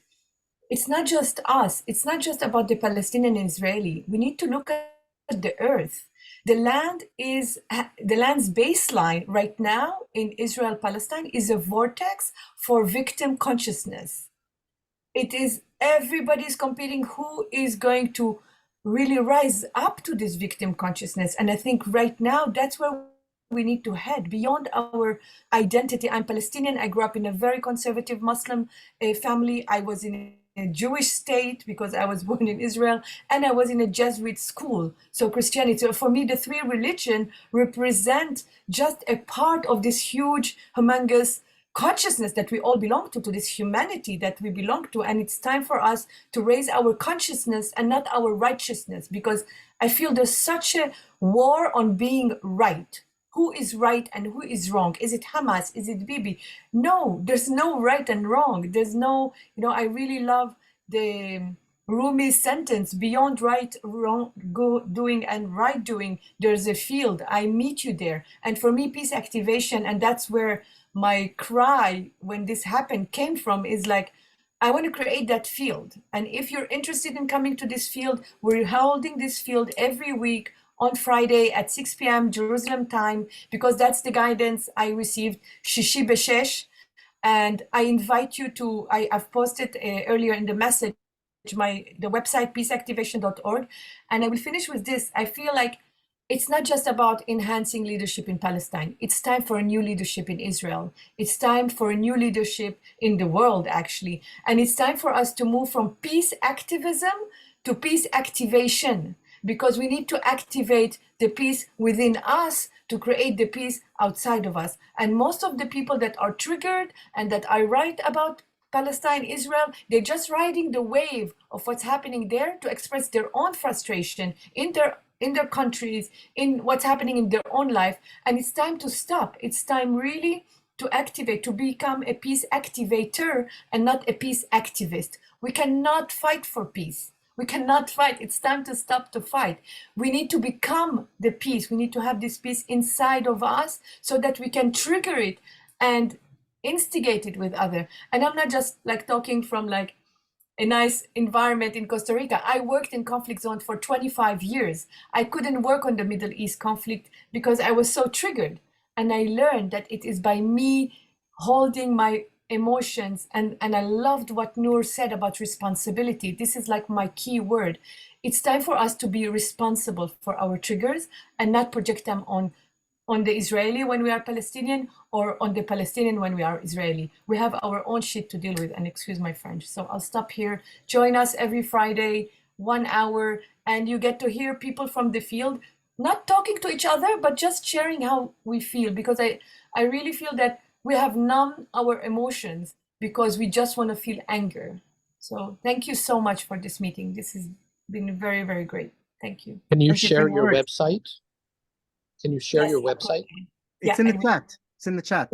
it's not just us. It's not just about the Palestinian and Israeli. We need to look at the earth. The land's baseline right now in Israel-Palestine is a vortex for victim consciousness. It is, everybody's competing who is going to really rise up to this victim consciousness. And I think right now that's where we need to head beyond our identity. I'm Palestinian. I grew up in a very conservative Muslim family. I was in a Jewish state because I was born in Israel, and I was in a Jesuit school. So Christianity, so for me, the three religions represent just a part of this huge, humongous consciousness that we all belong to this humanity that we belong to. And it's time for us to raise our consciousness and not our righteousness, because I feel there's such a war on being right. Who is right and who is wrong? Is it Hamas? Is it Bibi? No, there's no right and wrong. There's no, you know, I really love the Rumi's sentence, beyond right, wrong, doing and right doing, there's a field. I meet you there. And for me, peace activation, and that's where my cry when this happened came from, is like, I want to create that field. And if you're interested in coming to this field, we're holding this field every week on Friday at 6 p.m. Jerusalem time, because that's the guidance I received, Shishi Beshesh. And I invite you to, I've posted earlier in the message, the website, peaceactivation.org. And I will finish with this. I feel like it's not just about enhancing leadership in Palestine. It's time for a new leadership in Israel. It's time for a new leadership in the world, actually. And it's time for us to move from peace activism to peace activation, because we need to activate the peace within us to create the peace outside of us. And most of the people that are triggered and that I write about Palestine, Israel, they're just riding the wave of what's happening there to express their own frustration in their countries, in what's happening in their own life. And it's time to stop. It's time really to activate, to become a peace activator and not a peace activist. We cannot fight for peace. We cannot fight. It's time to stop to fight. We need to become the peace. We need to have this peace inside of us so that we can trigger it and instigate it with other. And I'm not just like talking from like a nice environment in Costa Rica. I worked in conflict zone for 25 years. I couldn't work on the Middle East conflict because I was so triggered. And I learned that it is by me holding my emotions, and I loved what Noor said about responsibility. This is like my key word. It's time for us to be responsible for our triggers and not project them on the Israeli when we are Palestinian, or on the Palestinian when we are Israeli. We have our own shit to deal with, and excuse my French. So I'll stop here. Join us every Friday, 1 hour, and you get to hear people from the field, not talking to each other, but just sharing how we feel, because I really feel that we have numbed our emotions because we just want to feel anger. So thank you so much for this meeting. This has been very, very great. Thank you. Can you Thank you for share the your words. website? Can you share your Yes, website? It's Yeah, in the chat. It's in the chat.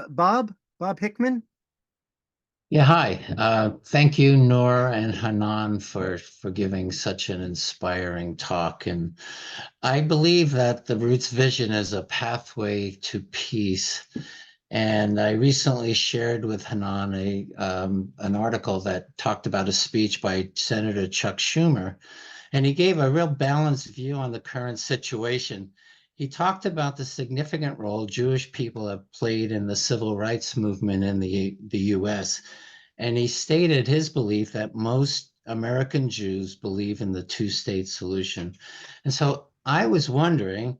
Bob Hickman. Yeah, hi. Thank you, Noor and Hanan, for giving such an inspiring talk. And I believe that the Roots vision is a pathway to peace. And I recently shared with Hanan an article that talked about a speech by Senator Chuck Schumer, and he gave a real balanced view on the current situation. He talked about the significant role Jewish people have played in the civil rights movement in the US. And he stated his belief that most American Jews believe in the two-state solution. And so I was wondering,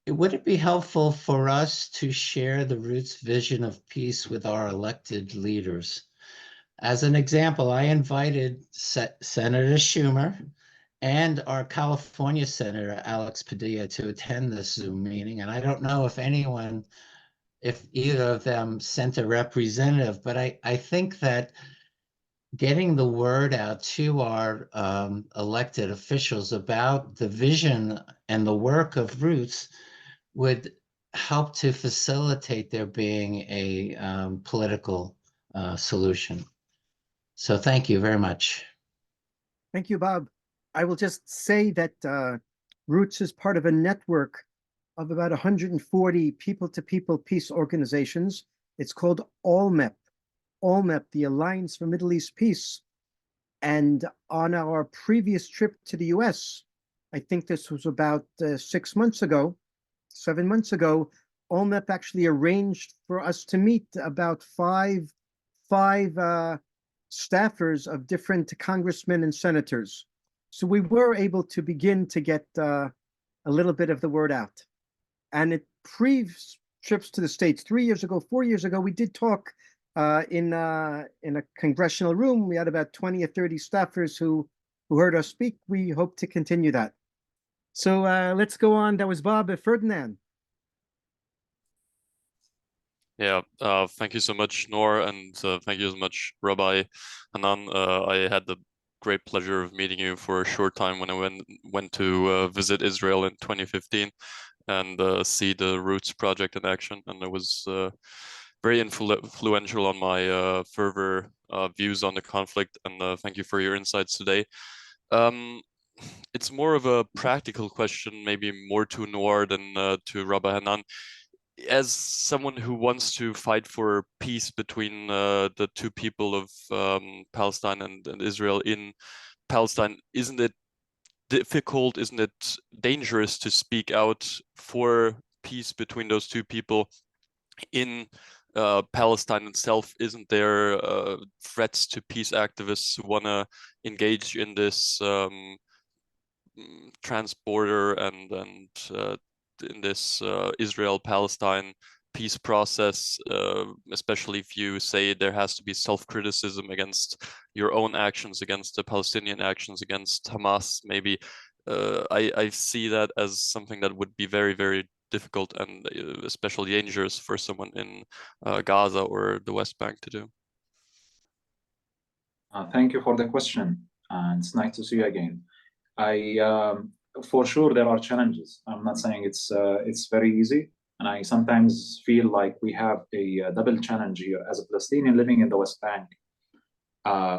would it be helpful for us to share the Roots vision of peace with our elected leaders? As an example, I invited Senator Schumer and our California Senator, Alex Padilla, to attend this Zoom meeting. And I don't know if either of them sent a representative, but I think that getting the word out to our elected officials about the vision and the work of Roots would help to facilitate there being a political solution. So thank you very much. Thank you, Bob. I will just say that Roots is part of a network of about 140 people-to-people peace organizations. It's called ALMEP, the Alliance for Middle East Peace. And on our previous trip to the US, I think this was about 7 months ago, ALMEP actually arranged for us to meet about five staffers of different congressmen and senators. So we were able to begin to get a little bit of the word out. And at trips to the States 3 years ago, 4 years ago, we did talk in a congressional room. We had about 20 or 30 staffers who heard us speak. We hope to continue that. So let's go on. That was Bob. Ferdinand. Yeah, thank you so much, Noor, and thank you so much, Rabbi Hanan. I had the great pleasure of meeting you for a short time when I went to visit Israel in 2015 and see the Roots project in action, and it was very influential on my further views on the conflict. And thank you for your insights today. It's more of a practical question, maybe more to Noor than to Rabbi Hanan. As someone who wants to fight for peace between the two people of Palestine and Israel in Palestine, isn't it difficult, isn't it dangerous to speak out for peace between those two people in Palestine itself? Isn't there threats to peace activists who want to engage in this transborder and in this Israel-Palestine peace process, especially if you say there has to be self-criticism against your own actions, against the Palestinian actions, against Hamas, maybe. I see that as something that would be very, very difficult and especially dangerous for someone in Gaza or the West Bank to do. Thank you for the question. It's nice to see you again. For sure, there are challenges. I'm not saying it's very easy, and I sometimes feel like we have a double challenge here as a Palestinian living in the West Bank.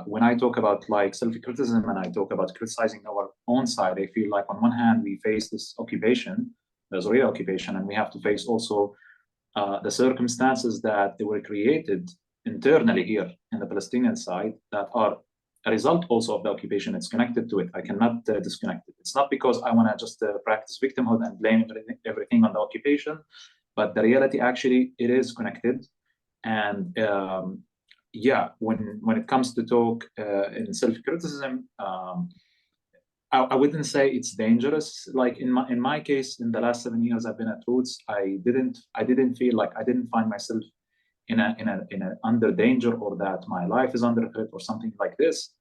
When I talk about like self-criticism and I talk about criticizing our own side, I feel like on one hand we face this occupation, the Israeli occupation, and we have to face also the circumstances that they were created internally here in the Palestinian side that are a result also of the occupation. It's connected to it. I cannot disconnect it. It's not because I want to just practice victimhood and blame everything on the occupation, but the reality actually it is connected. And yeah, when it comes to talk in self-criticism, I wouldn't say it's dangerous. Like in my case, in the last 7 years I've been at Roots, I didn't feel like I didn't find myself in a under danger or that my life is under threat or something like this.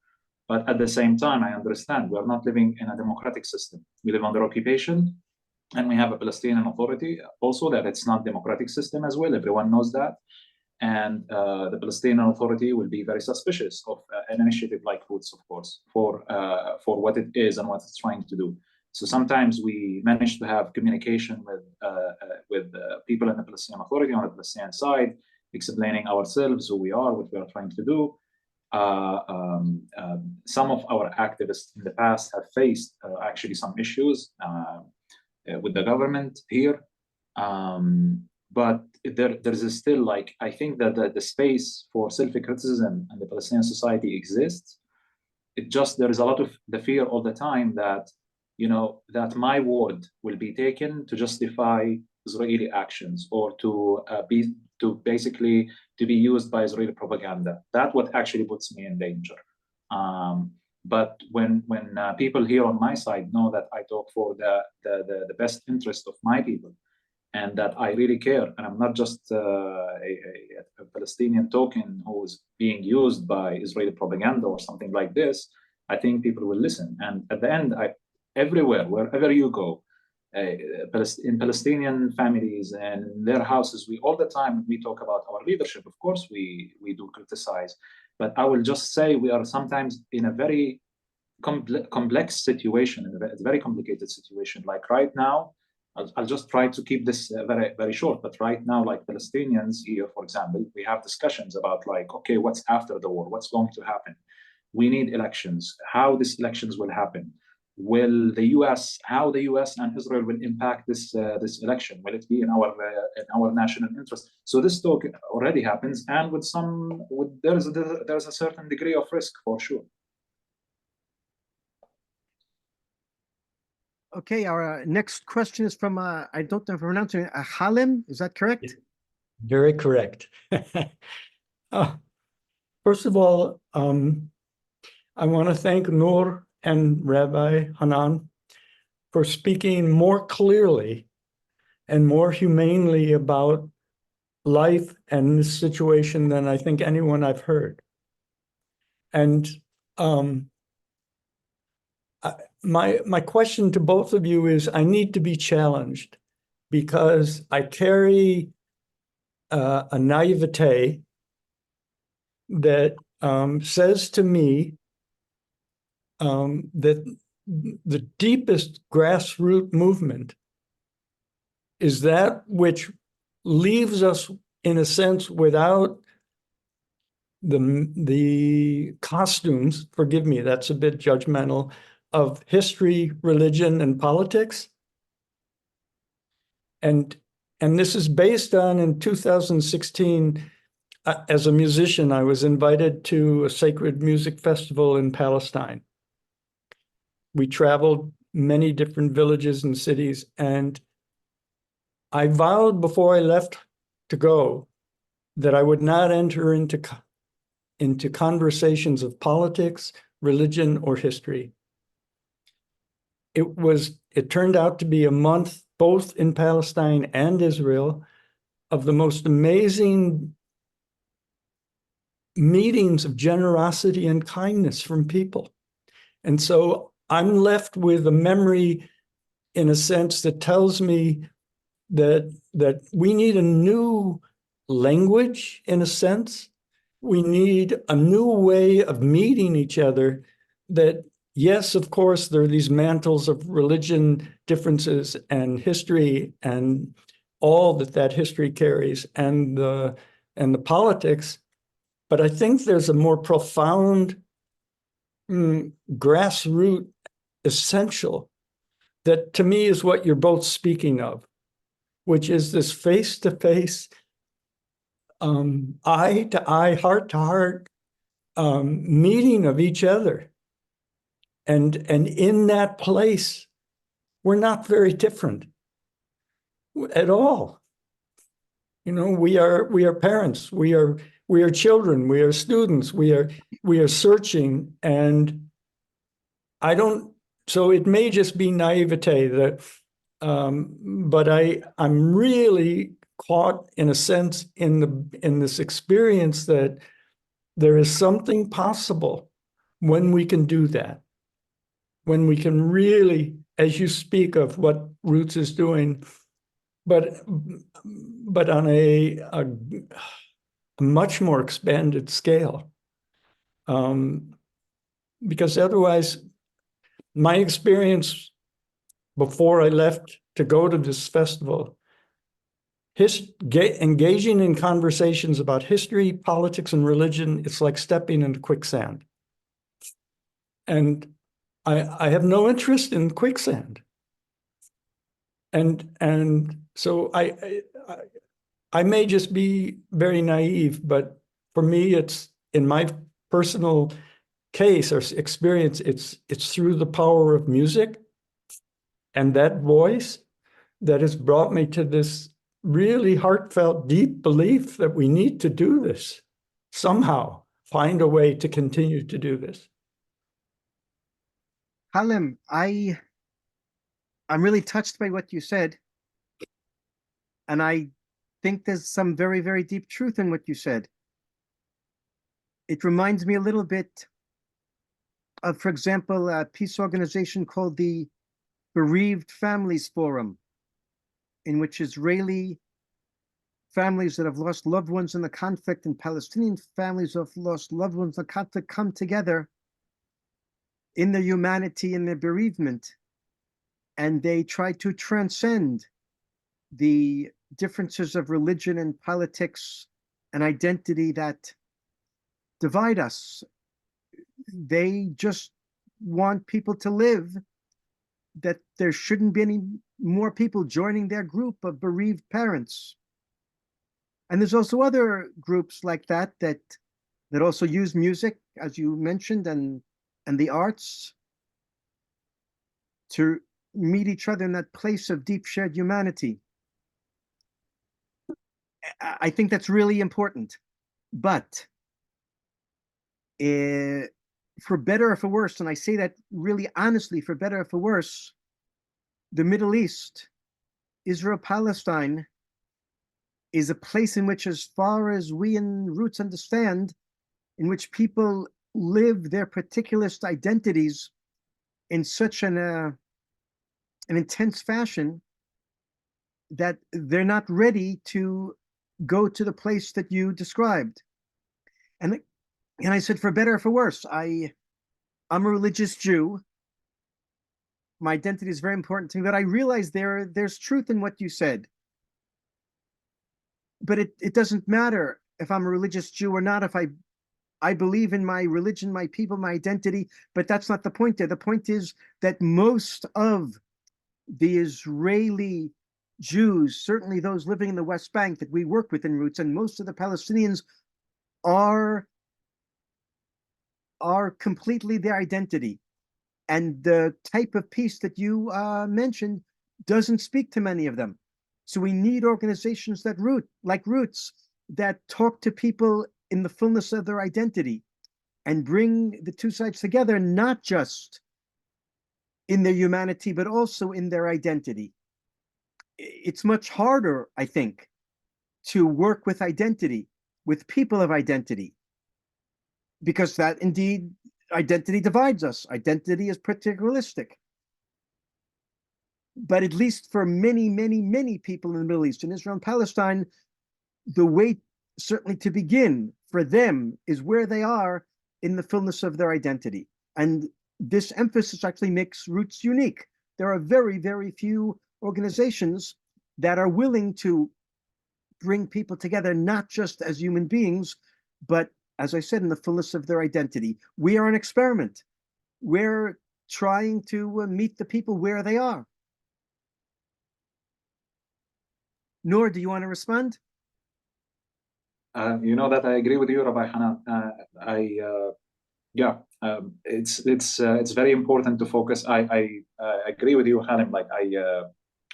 But at the same time, I understand we are not living in a democratic system. We live under occupation, and we have a Palestinian Authority also that it's not democratic system as well. Everyone knows that. And the Palestinian Authority will be very suspicious of an initiative like Roots, of course, for what it is and what it's trying to do. So sometimes we manage to have communication with people in the Palestinian Authority on the Palestinian side, explaining ourselves, who we are, what we are trying to do. Some of our activists in the past have faced actually some issues with the government here. But there's still like, I think that the space for self-criticism and the Palestinian society exists. It just, there is a lot of the fear all the time that, you know, that my word will be taken to justify Israeli actions or to basically be used by Israeli propaganda. That's what actually puts me in danger. But when people here on my side know that I talk for the best interest of my people, and that I really care, and I'm not just a Palestinian token who's being used by Israeli propaganda or something like this, I think people will listen. And at the end, everywhere, wherever you go, in Palestinian families and in their houses, all the time we talk about our leadership. Of course, we do criticize, But I will just say we are sometimes in a very complex situation, in a very complicated situation. Like right now, I'll just try to keep this very, very short. But right now, like Palestinians here, for example, we have discussions about like, okay, what's after the war? What's going to happen? We need elections. How these elections will happen? Will the U.S. how the U.S. and Israel will impact this this election? Will it be in our national interest? So this talk already happens, and there's a certain degree of risk for sure. Okay, our next question is from, I don't know if I'm pronouncing it, Halim, is that correct? Very correct. First of all, I want to thank Noor and Rabbi Hanan for speaking more clearly and more humanely about life and this situation than I think anyone I've heard. And my question to both of you is, I need to be challenged because I carry a naivete that says to me that the deepest grassroots movement is that which leaves us, in a sense, without the costumes, forgive me, that's a bit judgmental, of history, religion, and politics. And this is based on, in 2016, as a musician, I was invited to a sacred music festival in Palestine. We traveled many different villages and cities, and I vowed before I left to go that I would not enter into conversations of politics, religion, or history. It turned out to be a month, both in Palestine and Israel, of the most amazing meetings of generosity and kindness from people. And so I'm left with a memory, in a sense, that tells me that we need a new language, in a sense. We need a new way of meeting each other that, yes, of course, there are these mantles of religion differences and history and all that history carries and the politics. But I think there's a more profound grassroots essential that to me is what you're both speaking of, which is this face-to-face, eye-to-eye, heart-to-heart meeting of each other. And in that place, we're not very different at all. You know, we are parents, we are children, we are students, we are searching, and so it may just be naivete that, but I'm really caught, in a sense, in this experience that there is something possible when we can do that, when we can really, as you speak of what Roots is doing, but on a much more expanded scale. Because otherwise, my experience before I left to go to this festival, engaging in conversations about history, politics, and religion, it's like stepping into quicksand. And I have no interest in quicksand. And so I may just be very naive, but for me, it's, in my personal case or experience, it's through the power of music and that voice that has brought me to this really heartfelt, deep belief that we need to do this somehow, find a way to continue to do this. Halim, I'm really touched by what you said. And I think there's some very, very deep truth in what you said. It reminds me a little bit of, for example, a peace organization called the Bereaved Families Forum, in which Israeli families that have lost loved ones in the conflict and Palestinian families who have lost loved ones in the conflict come together in their humanity and their bereavement, and they try to transcend the differences of religion and politics and identity that divide us. They just want people to live, that there shouldn't be any more people joining their group of bereaved parents. And there's also other groups like that that also use music, as you mentioned, and the arts to meet each other in that place of deep shared humanity. I think that's really important. But for better or for worse, and I say that really honestly, for better or for worse, the Middle East, Israel-Palestine, is a place in which, as far as we in Roots understand, in which people live their particularist identities in such an intense fashion that they're not ready to go to the place that you described. And I said, for better or for worse, I'm a religious Jew. My identity is very important to me, but I realize there's truth in what you said. But it doesn't matter if I'm a religious Jew or not, if I believe in my religion, my people, my identity, but that's not the point there. The point is that most of the Israeli Jews, certainly those living in the West Bank that we work with in Roots, and most of the Palestinians are completely their identity. And the type of peace that you mentioned doesn't speak to many of them. So we need organizations that like Roots, that talk to people in the fullness of their identity and bring the two sides together, not just in their humanity, but also in their identity. It's much harder, I think, to work with identity, with people of identity, because that indeed identity divides us. Identity is particularistic. But at least for many, many, many people in the Middle East, in Israel and Palestine, the way certainly to begin for them is where they are in the fullness of their identity. And this emphasis actually makes Roots unique. There are very, very few organizations that are willing to bring people together, not just as human beings, but, as I said, in the fullness of their identity. We are an experiment. We're trying to meet the people where they are. Noor, do you want to respond? You know that I agree with you, Rabbi Hanan. It's very important to focus. I agree with you, Halim. Like I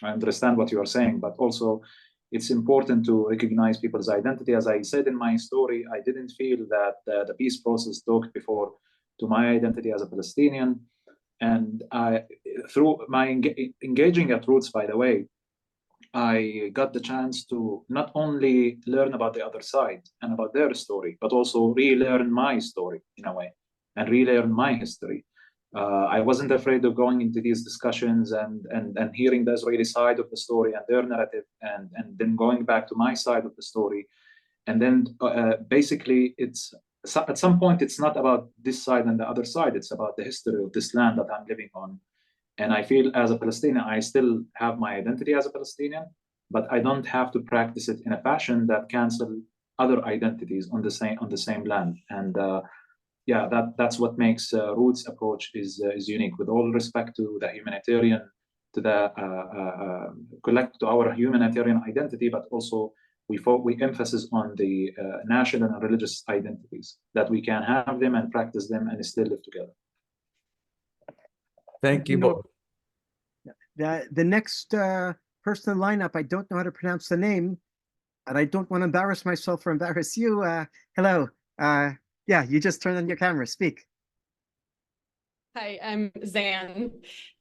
understand what you are saying, but also it's important to recognize people's identity. As I said in my story, I didn't feel that the peace process talked before to my identity as a Palestinian, and through my engaging at Roots, by the way, I got the chance to not only learn about the other side and about their story, but also relearn my story in a way and relearn my history. I wasn't afraid of going into these discussions and hearing the Israeli side of the story and their narrative, and then going back to my side of the story. And then basically, at some point, it's not about this side and the other side. It's about the history of this land that I'm living on. And I feel as a Palestinian, I still have my identity as a Palestinian, but I don't have to practice it in a fashion that cancel other identities on the same land. And that's what makes Roots' approach is unique. With all respect to the humanitarian, to the to our humanitarian identity, but also we emphasize on the national and religious identities, that we can have them and practice them and still live together. Thank you both. The next person in the lineup, I don't know how to pronounce the name, and I don't want to embarrass myself or embarrass you. Hello. Yeah, you just turned on your camera. Speak. Hi, I'm Zan.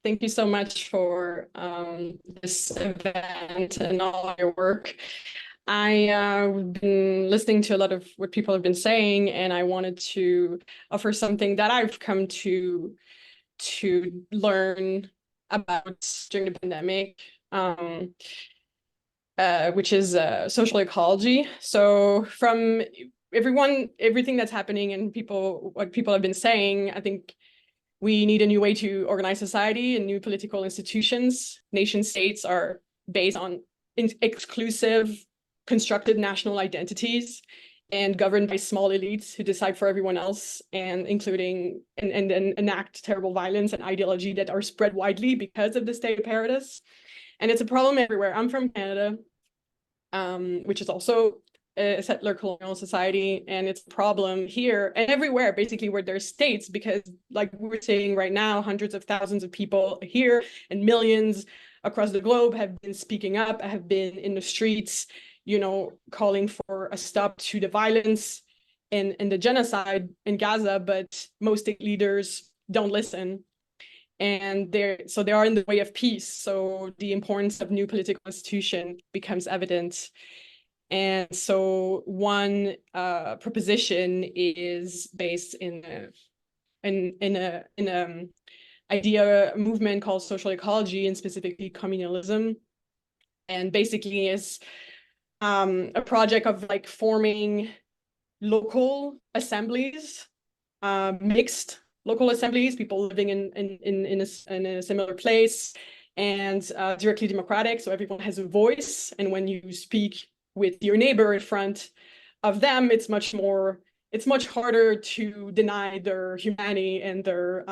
Thank you so much for this event and all your work. I've been listening to a lot of what people have been saying, and I wanted to offer something that I've come to learn about during the pandemic. which is social ecology. So from everything that's happening and what people have been saying, I think we need a new way to organize society and new political institutions. Nation states are based on exclusive, constructed national identities and governed by small elites who decide for everyone else, and including and enact terrible violence and ideology that are spread widely because of the state apparatus. And it's a problem everywhere. I'm from Canada, which is also a settler colonial society, and it's a problem here and everywhere, basically, where there's states, because like we're saying right now, hundreds of thousands of people here and millions across the globe have been speaking up, have been in the streets, you know, calling for a stop to the violence and the genocide in Gaza, but most state leaders don't listen. And they are in the way of peace. So the importance of new political institution becomes evident. And so one proposition is based in an idea movement called social ecology, and specifically communalism. And basically is a project of like forming local assemblies, mixed local assemblies, people living in a similar place, and directly democratic, so everyone has a voice. And when you speak with your neighbor in front of them, it's much harder to deny their humanity and their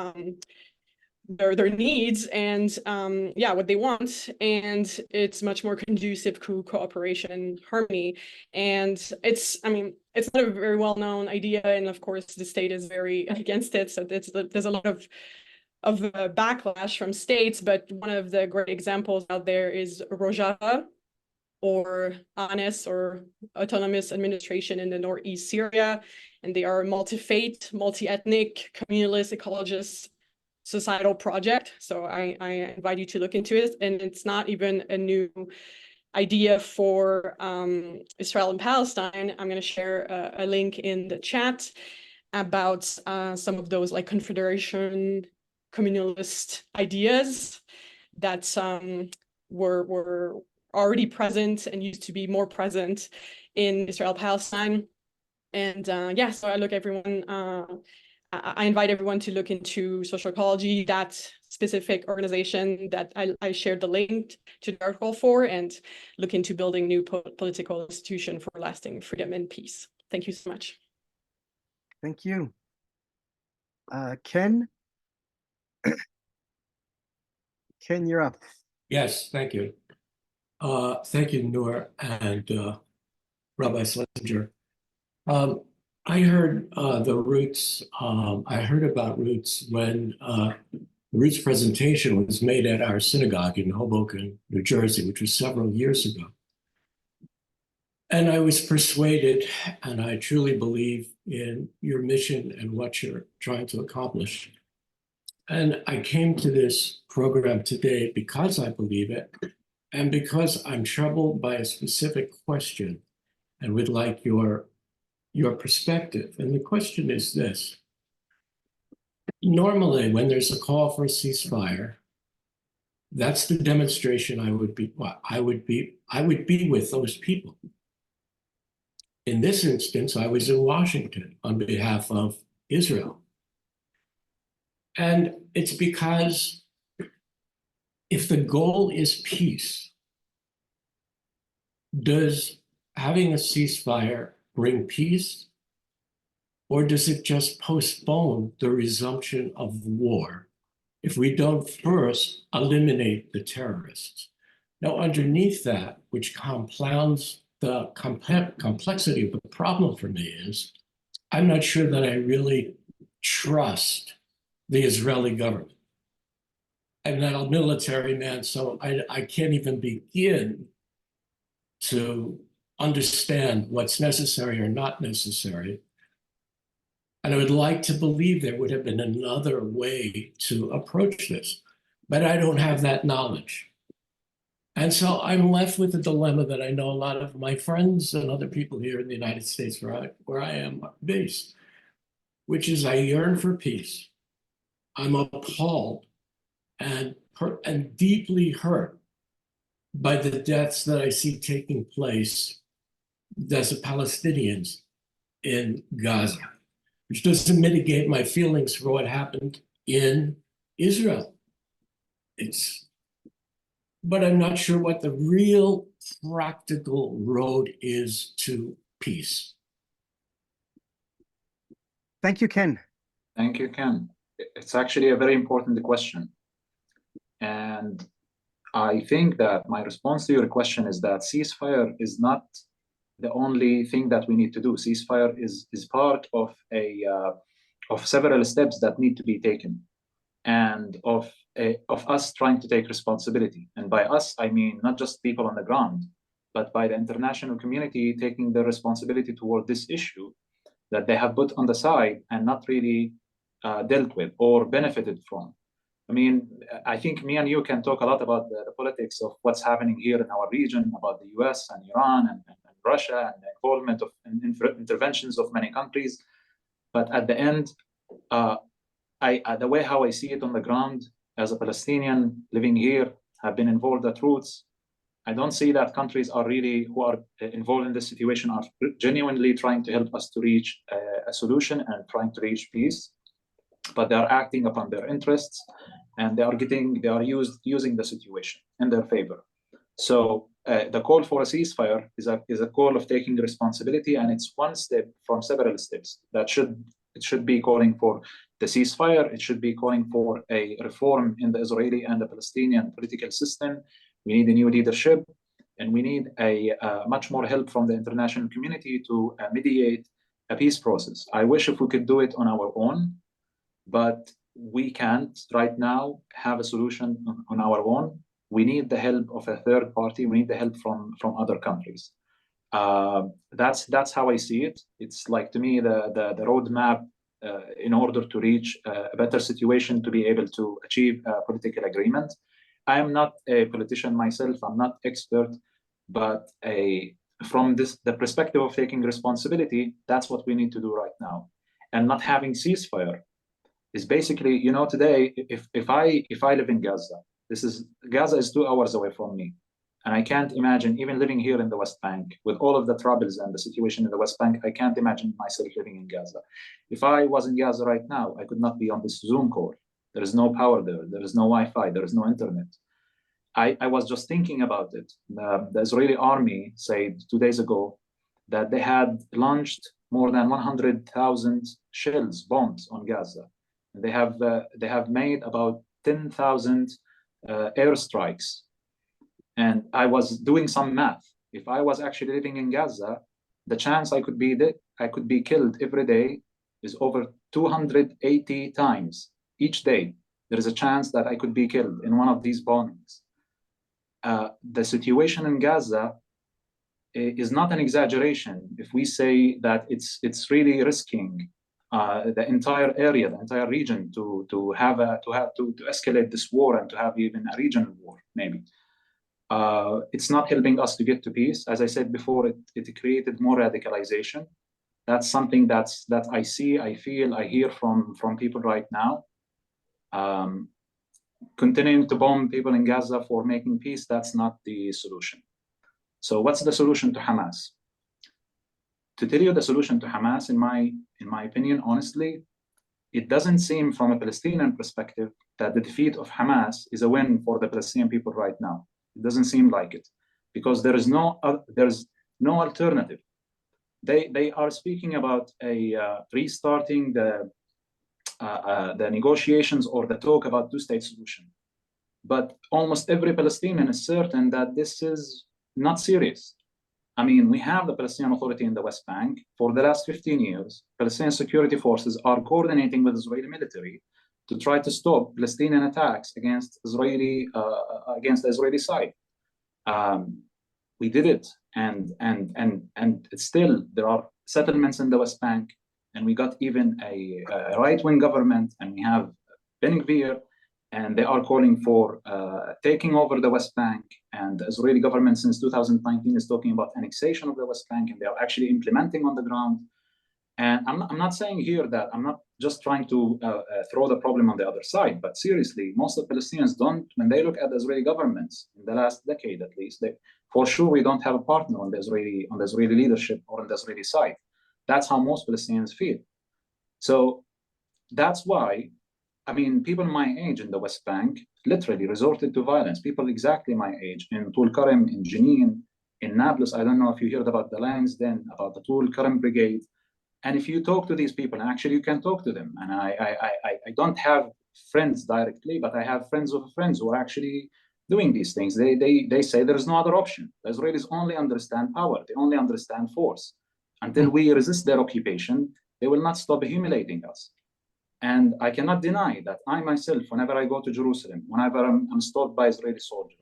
needs and what they want, and it's much more conducive to cooperation and harmony. And it's not a very well-known idea, and of course the state is very against it, so there's a lot of backlash from states. But one of the great examples out there is Rojava, or ANES, or Autonomous Administration in the Northeast Syria, and they are a multi-faith, multi-ethnic, communalist, ecologist societal project. So I invite you to look into it. And it's not even a new idea for Israel and Palestine. I'm going to share a link in the chat about some of those like confederation communalist ideas that were already present and used to be more present in Israel-Palestine. And so I invite everyone to look into social ecology, that specific organization that I shared the link to the article for, and look into building new political institution for lasting freedom and peace. Thank you so much. Thank you. Ken? Ken, you're up. Yes, thank you. Thank you, Noor and Rabbi Schlesinger. I heard the Roots. I heard about Roots when the Roots presentation was made at our synagogue in Hoboken, New Jersey, which was several years ago. And I was persuaded, and I truly believe in your mission and what you're trying to accomplish. And I came to this program today because I believe it, and because I'm troubled by a specific question and would like your perspective. And the question is this: normally, when there's a call for a ceasefire, that's the demonstration I would be with those people. In this instance, I was in Washington on behalf of Israel. And it's because if the goal is peace, does having a ceasefire bring peace? Or does it just postpone the resumption of war if we don't first eliminate the terrorists? Now, underneath that, which compounds the complexity of the problem for me, is I'm not sure that I really trust the Israeli government. I'm not a military man, so I can't even begin to understand what's necessary or not necessary. And I would like to believe there would have been another way to approach this, but I don't have that knowledge. And so I'm left with a dilemma that I know a lot of my friends and other people here in the United States where I am based, which is I yearn for peace. I'm appalled and deeply hurt by the deaths that I see taking place as the Palestinians in Gaza, which doesn't mitigate my feelings for what happened in Israel. But I'm not sure what the real practical road is to peace. Thank you, Ken. Thank you, Ken. It's actually a very important question. And I think that my response to your question is that ceasefire is not the only thing that we need to do. Ceasefire is part of several steps that need to be taken, and of us trying to take responsibility. And by us, I mean not just people on the ground, but by the international community taking the responsibility toward this issue that they have put on the side and not really dealt with or benefited from. I mean, I think me and you can talk a lot about the politics of what's happening here in our region, about the US and Iran and Russia and the involvement of interventions of many countries. But at the end, the way how I see it on the ground as a Palestinian living here, have been involved at roots, I don't see that countries are really, who are involved in this situation, are genuinely trying to help us to reach a solution and trying to reach peace. But they are acting upon their interests, and they are using the situation in their favor. So the call for a ceasefire is a call of taking responsibility, and it's one step from several steps that it should be calling for the ceasefire. It should be calling for a reform in the Israeli and the Palestinian political system. We need a new leadership, and we need a much more help from the international community to mediate a peace process. I wish if we could do it on our own, but we can't right now have a solution on our own. We need the help of a third party. We need the help from other countries. That's how I see it. It's like, to me, the roadmap in order to reach a better situation, to be able to achieve a political agreement. I am not a politician myself. I'm not expert, but from the perspective of taking responsibility, that's what we need to do right now. And not having ceasefire is basically, today, if I live in Gaza, Gaza is 2 hours away from me. And I can't imagine even living here in the West Bank with all of the troubles and the situation in the West Bank. I can't imagine myself living in Gaza. If I was in Gaza right now, I could not be on this Zoom call. There is no power there. There is no Wi-Fi. There is no internet. I was just thinking about it. The Israeli army said 2 days ago that they had launched more than 100,000 bombs on Gaza. They have made about 10,000 airstrikes. And I was doing some math. If I was actually living in Gaza, the chance I could be killed every day is over 280 times each day. There is a chance that I could be killed in one of these bombings. The situation in Gaza is not an exaggeration if we say that it's really risking the entire area, the entire region, to escalate this war and to have even a regional war, maybe. It's not helping us to get to peace. As I said before, it created more radicalization. That's something that I see, I feel, I hear from people right now. Continuing to bomb people in Gaza for making peace, that's not the solution. So what's the solution to Hamas? To tell you the solution to Hamas, in my opinion, honestly, it doesn't seem from a Palestinian perspective that the defeat of Hamas is a win for the Palestinian people right now. It doesn't seem like it, because there's no alternative. They are speaking about restarting the negotiations or the talk about two-state solution. But almost every Palestinian is certain that this is not serious. I mean, we have the Palestinian Authority in the West Bank. For the last 15 years, Palestinian security forces are coordinating with the Israeli military to try to stop Palestinian attacks against the Israeli side. We did it, and still there are settlements in the West Bank, and we got even a right-wing government, and we have Ben Gvir, and they are calling for taking over the West Bank. And the Israeli government since 2019 is talking about annexation of the West Bank, and they are actually implementing on the ground. And I'm not saying here that I'm not just trying to throw the problem on the other side, but seriously, most of the Palestinians don't, when they look at the Israeli governments in the last decade at least, for sure we don't have a partner on the Israeli leadership or on the Israeli side. That's how most Palestinians feel. So that's why, I mean, people my age in the West Bank literally resorted to violence. People exactly my age in Tul Karim, in Jenin, in Nablus. I don't know if you heard about the lines then, about the Tul Karim Brigade. And if you talk to these people, and actually you can talk to them, and I don't have friends directly, but I have friends of friends who are actually doing these things. They say there is no other option. The Israelis only understand power. They only understand force. Until we resist their occupation, they will not stop humiliating us. And I cannot deny that I myself, whenever I go to Jerusalem, whenever I'm stopped by Israeli soldiers,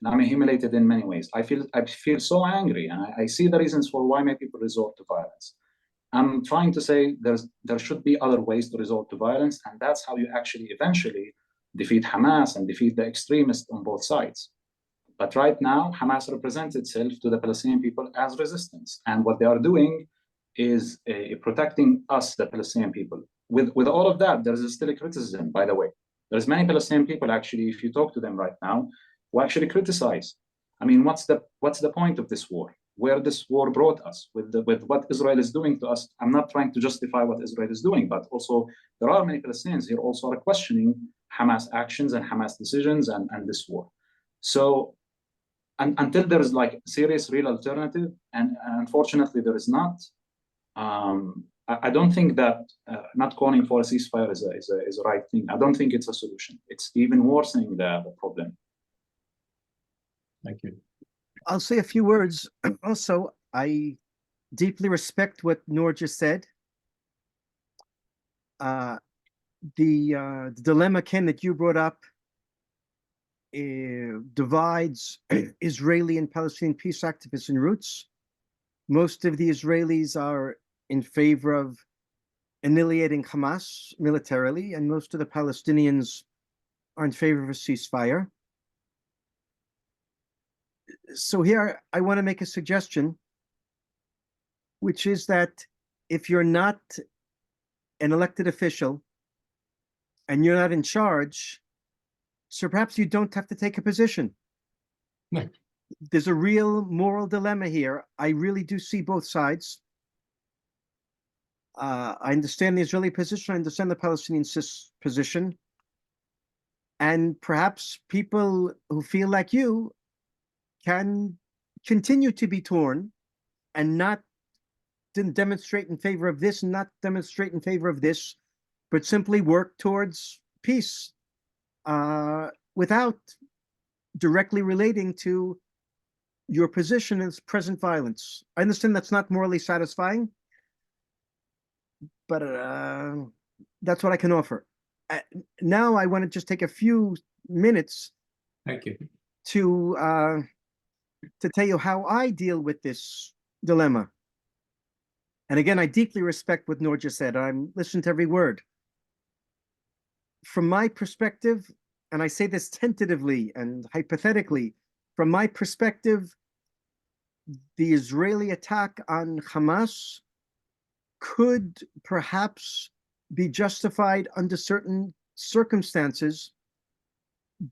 and I'm humiliated in many ways, I feel so angry, and I see the reasons for why my people resort to violence. I'm trying to say there should be other ways to resort to violence, and that's how you actually eventually defeat Hamas and defeat the extremists on both sides. But right now, Hamas represents itself to the Palestinian people as resistance, and what they are doing is protecting us, the Palestinian people. With all of that, there is still a criticism, by the way. There's many Palestinian people, actually, if you talk to them right now, who actually criticize. I mean, what's the point of this war? Where this war brought us, with what Israel is doing to us. I'm not trying to justify what Israel is doing, but also there are many Palestinians here also are questioning Hamas actions and Hamas decisions and this war. So until there is like serious real alternative, and unfortunately there is not, I don't think that not calling for a ceasefire is a right thing. I don't think it's a solution. It's even worsening the problem. Thank you. I'll say a few words. Also, I deeply respect what Noor just said. The dilemma, Ken, that you brought up divides Israeli and Palestinian peace activists and roots. Most of the Israelis are in favor of annihilating Hamas militarily, and most of the Palestinians are in favor of a ceasefire. So here I want to make a suggestion, which is that if you're not an elected official and you're not in charge, so perhaps you don't have to take a position. Right. There's a real moral dilemma here. I really do see both sides. I understand the Israeli position. I understand the Palestinian position. And perhaps people who feel like you can continue to be torn and not demonstrate in favor of this and not demonstrate in favor of this, but simply work towards peace without directly relating to your position in present violence. I understand that's not morally satisfying, but that's what I can offer. Now I want to just take a few minutes Thank you. to tell you how I deal with this dilemma. And again, I deeply respect what Noor just said. I'm listening to every word. From my perspective, and I say this tentatively and hypothetically, from my perspective, the Israeli attack on Hamas could perhaps be justified under certain circumstances,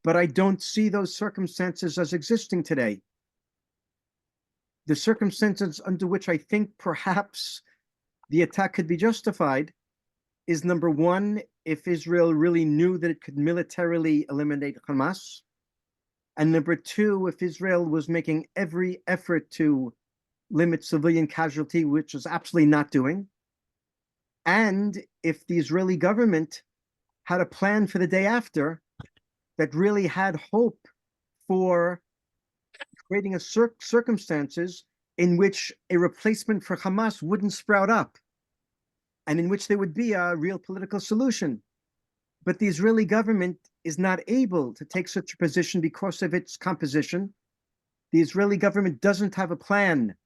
but I don't see those circumstances as existing today. The circumstances under which I think perhaps the attack could be justified is, number one, if Israel really knew that it could militarily eliminate Hamas, and number two, if Israel was making every effort to limit civilian casualty, which is absolutely not doing, and if the Israeli government had a plan for the day after that really had hope for creating circumstances in which a replacement for Hamas wouldn't sprout up and in which there would be a real political solution. But the Israeli government is not able to take such a position because of its composition. The Israeli government doesn't have a plan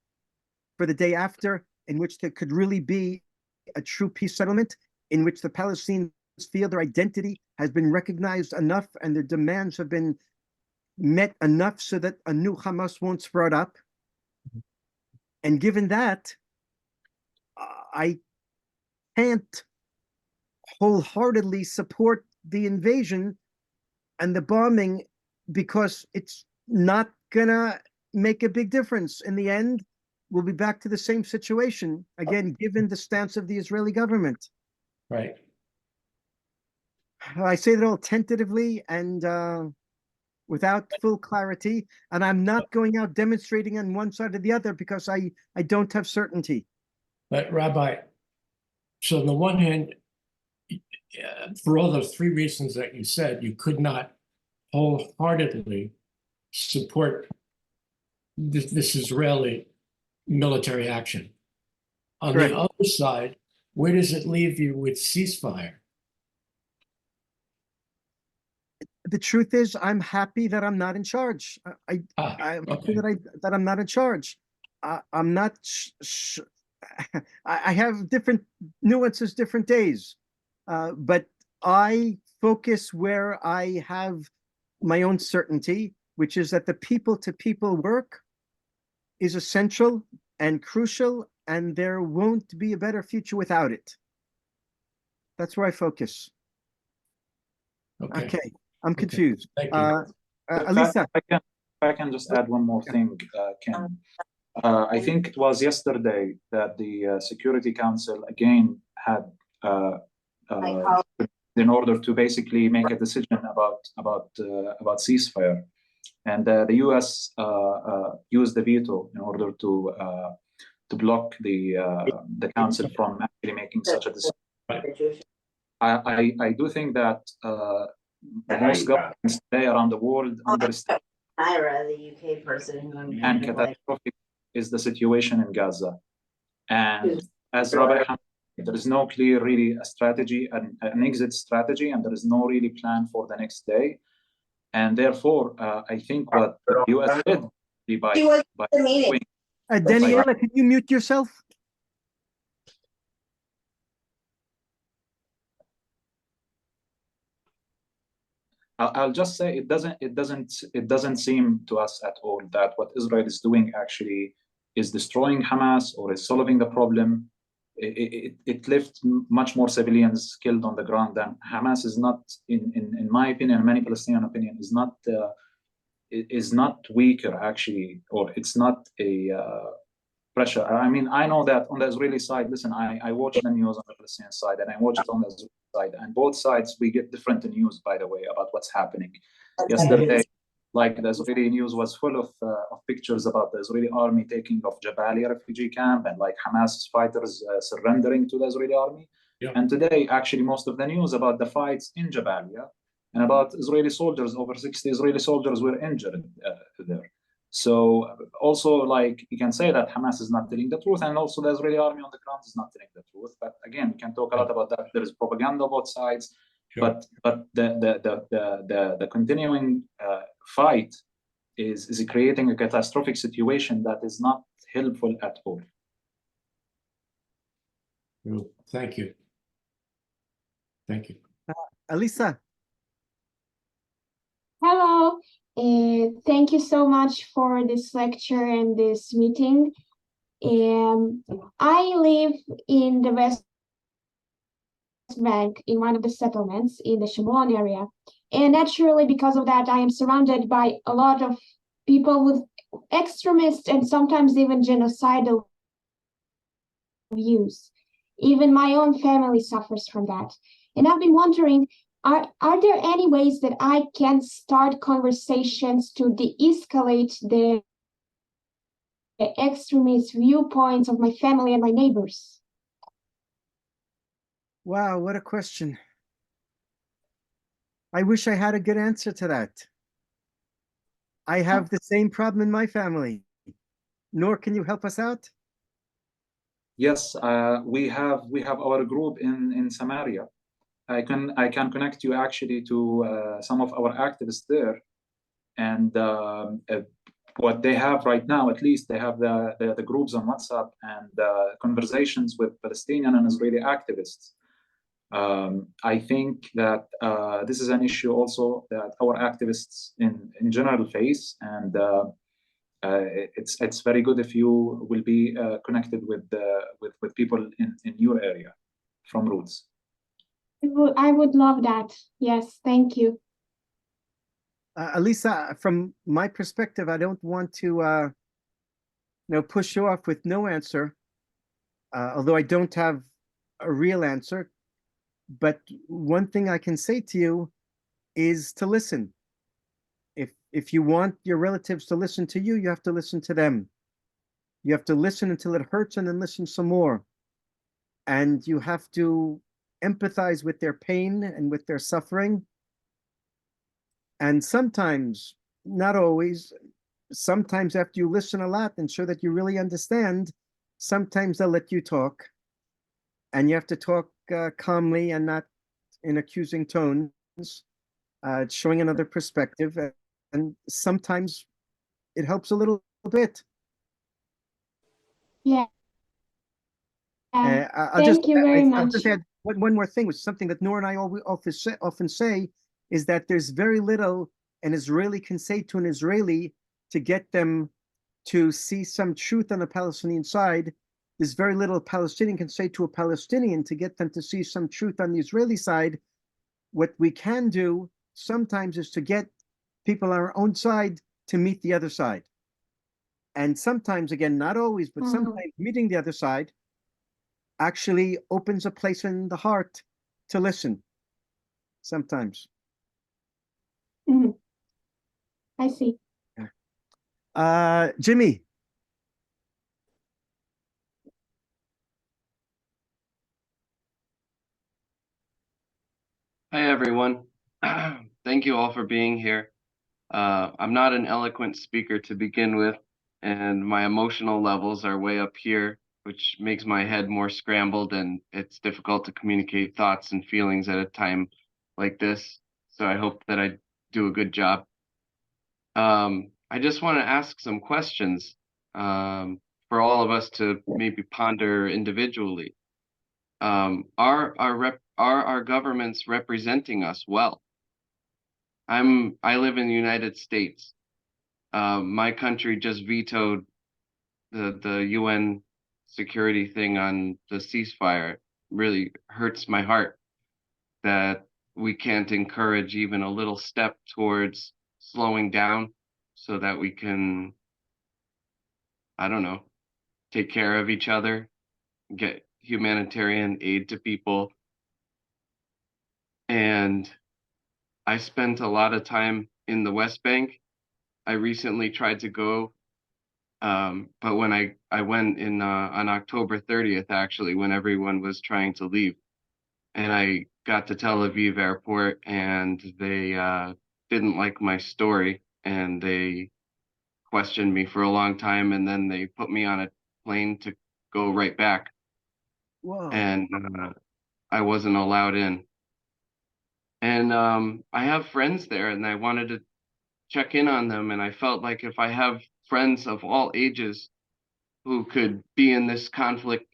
for the day after in which there could really be a true peace settlement, in which the Palestinians feel their identity has been recognized enough and their demands have been met enough so that a new Hamas won't sprout up. And given that, I can't wholeheartedly support the invasion and the bombing because it's not gonna make a big difference. In the end, we'll be back to the same situation again, given the stance of the Israeli government. Right. I say that all tentatively and without full clarity, and I'm not going out demonstrating on one side or the other because I don't have certainty. But Rabbi, so on the one hand, for all the three reasons that you said, you could not wholeheartedly support this Israeli military action. On Correct. the other side, where does it leave you with ceasefire? The truth is, I'm happy that I'm not in charge. I'm happy that I'm not in charge. I'm not. I have different nuances, different days, but I focus where I have my own certainty, which is that the people-to-people work is essential and crucial, and there won't be a better future without it. That's where I focus. Okay. I'm confused. Thank you. Elisa. If I can just add one more thing, Ken. I think it was yesterday that the Security Council again had, in order to basically make a decision about ceasefire, and the U.S. used the veto in order to block the council from actually making such a decision. I do think that most governments today around the world understand the UK person and catastrophic is the situation in Gaza. And as Rabbi Hamid, there is no clear really a strategy, an exit strategy, and there is no really plan for the next day. And therefore, I think what the US did by doing, Daniela, can you mute yourself? I'll just say it doesn't seem to us at all that what Israel is doing actually is destroying Hamas or is solving the problem. It left much more civilians killed on the ground than Hamas is not, in my opinion, many Palestinian opinion, is not weaker actually, or it's not a pressure. I mean, I know that on the Israeli side, listen, I watch the news on the Palestinian side and I watch it on the Israeli side, and both sides we get different news, by the way, about what's happening. Yesterday, like the Israeli news was full of pictures about the Israeli army taking off Jabalia refugee camp and like Hamas fighters surrendering to the Israeli army. Yeah. And today, actually, most of the news about the fights in Jabalia and about Israeli soldiers, over 60 Israeli soldiers were injured there. So also, like, you can say that Hamas is not telling the truth, and also the Israeli army on the ground is not telling the truth. But again, we can talk a lot about that. There is propaganda on both sides, Sure. but the continuing fight is creating a catastrophic situation that is not helpful at all. Thank you. Thank you. Elisa. Hello, thank you so much for this lecture and this meeting. I live in the West Bank in one of the settlements in the Shimon area. And naturally, because of that, I am surrounded by a lot of people with extremist and sometimes even genocidal views. Even my own family suffers from that. And I've been wondering, are there any ways that I can start conversations to de-escalate the extremist viewpoints of my family and my neighbors? Wow, what a question. I wish I had a good answer to that. I have the same problem in my family. Noor, can you help us out? Yes, we have our group in Samaria. I can connect you actually to some of our activists there, and what they have right now, at least they have the groups on WhatsApp and conversations with Palestinian and Israeli activists. I think that this is an issue also that our activists in general face, and it's very good if you will be connected with people in your area. from roots. I would love that. Yes, thank you. Elisa, from my perspective, I don't want to push you off with no answer, although I don't have a real answer. But one thing I can say to you is to listen. If you want your relatives to listen to you, you have to listen to them. You have to listen until it hurts and then listen some more. And you have to empathize with their pain and with their suffering. And sometimes, not always, sometimes after you listen a lot and show that you really understand, sometimes they'll let you talk. And you have to talk calmly and not in accusing tones, showing another perspective. And sometimes it helps a little bit. Yeah. Thank you very much. I'll just add one more thing, which is something that Nora and I often say, is that there's very little an Israeli can say to an Israeli to get them to see some truth on the Palestinian side. There's very little a Palestinian can say to a Palestinian to get them to see some truth on the Israeli side. What we can do sometimes is to get people on our own side to meet the other side. And sometimes, again, not always, but sometimes meeting the other side actually opens a place in the heart to listen. Sometimes. I see. Jimmy. Hi, everyone. Thank you all for being here. I'm not an eloquent speaker to begin with, and my emotional levels are way up here, which makes my head more scrambled, and it's difficult to communicate thoughts and feelings at a time like this. So I hope that I do a good job. I just want to ask some questions for all of us to maybe ponder individually. Are our governments representing us well? I live in the United States. My country just vetoed the UN security thing on the ceasefire. Really hurts my heart that we can't encourage even a little step towards slowing down so that we can, I don't know, take care of each other, get humanitarian aid to people. And I spent a lot of time in the West Bank. I recently tried to go, but when I went in on October 30th, actually, when everyone was trying to leave, and I got to Tel Aviv airport, and they didn't like my story, and they questioned me for a long time, and then they put me on a plane to go right back. Whoa. And I wasn't allowed in. And I have friends there, and I wanted to check in on them, and I felt like if I have friends of all ages who could be in this conflict,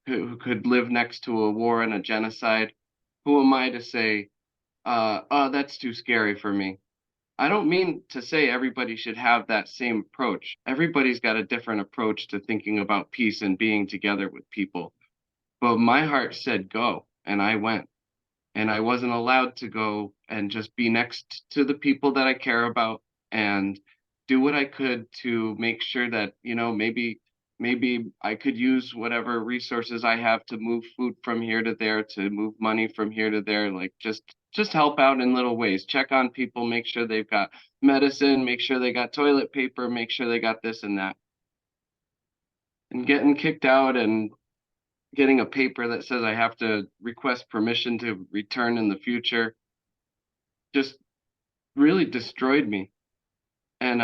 who could live next to a war and a genocide, who am I to say, oh, that's too scary for me? I don't mean to say everybody should have that same approach. Everybody's got a different approach to thinking about peace and being together with people. But my heart said go, and I went. And I wasn't allowed to go and just be next to the people that I care about and do what I could to make sure that, maybe I could use whatever resources I have to move food from here to there, to move money from here to there, like just help out in little ways. Check on people, make sure they've got medicine, make sure they got toilet paper, make sure they got this and that. And getting kicked out and getting a paper that says I have to request permission to return in the future just really destroyed me. And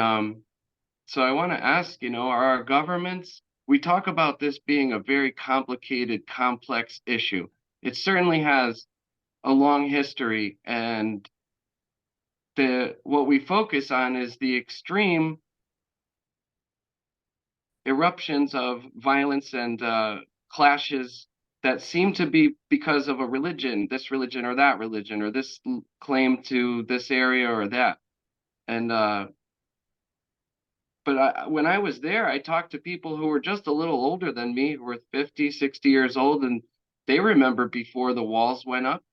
so I want to ask, are our governments, we talk about this being a very complicated, complex issue. It certainly has a long history, and what we focus on is the extreme eruptions of violence and clashes that seem to be because of a religion, this religion or that religion, or this claim to this area or that. And but when I was there, I talked to people who were just a little older than me, who were 50, 60 years old, and They remember before the walls went up.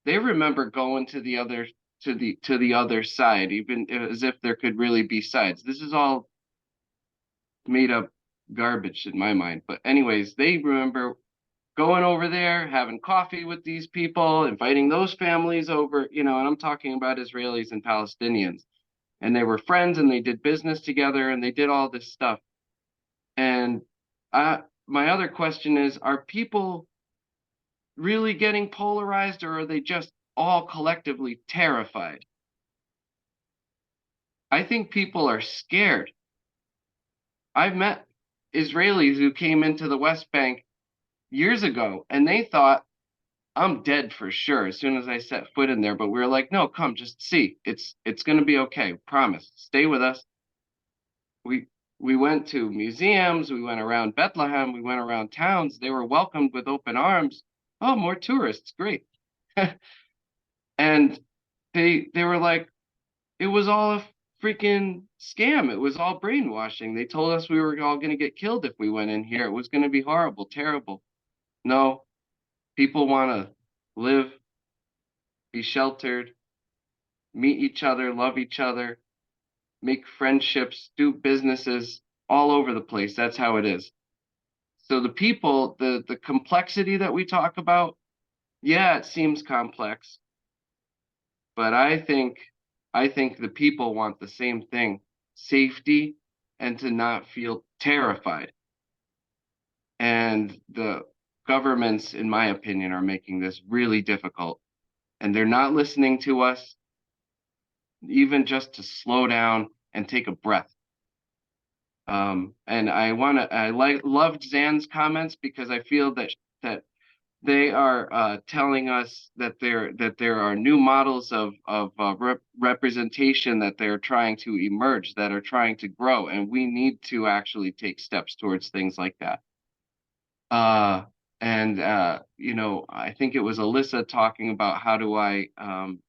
They remember going to the other side, even as if there could really be sides. This is all made up garbage in my mind. But anyways, they remember going over there, having coffee with these people, inviting those families over, and I'm talking about Israelis and Palestinians. And they were friends and they did business together and they did all this stuff. And my other question is, are people really getting polarized, or are they just all collectively terrified? I think people are scared. I've met Israelis who came into the West Bank years ago and they thought, I'm dead for sure as soon as I set foot in there. But we were like, no, come, just see. It's going to be okay. Promise. Stay with us. We went to museums. We went around Bethlehem. We went around towns. They were welcomed with open arms. Oh, more tourists. Great. And they were like, it was all a freaking scam. It was all brainwashing. They told us we were all going to get killed if we went in here. It was going to be horrible, terrible. No, people want to live, be sheltered, meet each other, love each other, make friendships, do businesses all over the place. That's how it is. So the people, the complexity that we talk about, yeah, it seems complex, but I think the people want the same thing: safety and to not feel terrified. And the governments, in my opinion, are making this really difficult, and they're not listening to us, even just to slow down and take a breath. And I loved Zan's comments, because I feel that they are telling us that there are new models of representation that they're trying to emerge, that are trying to grow, and we need to actually take steps towards things like that. I think it was Alyssa talking about, how do I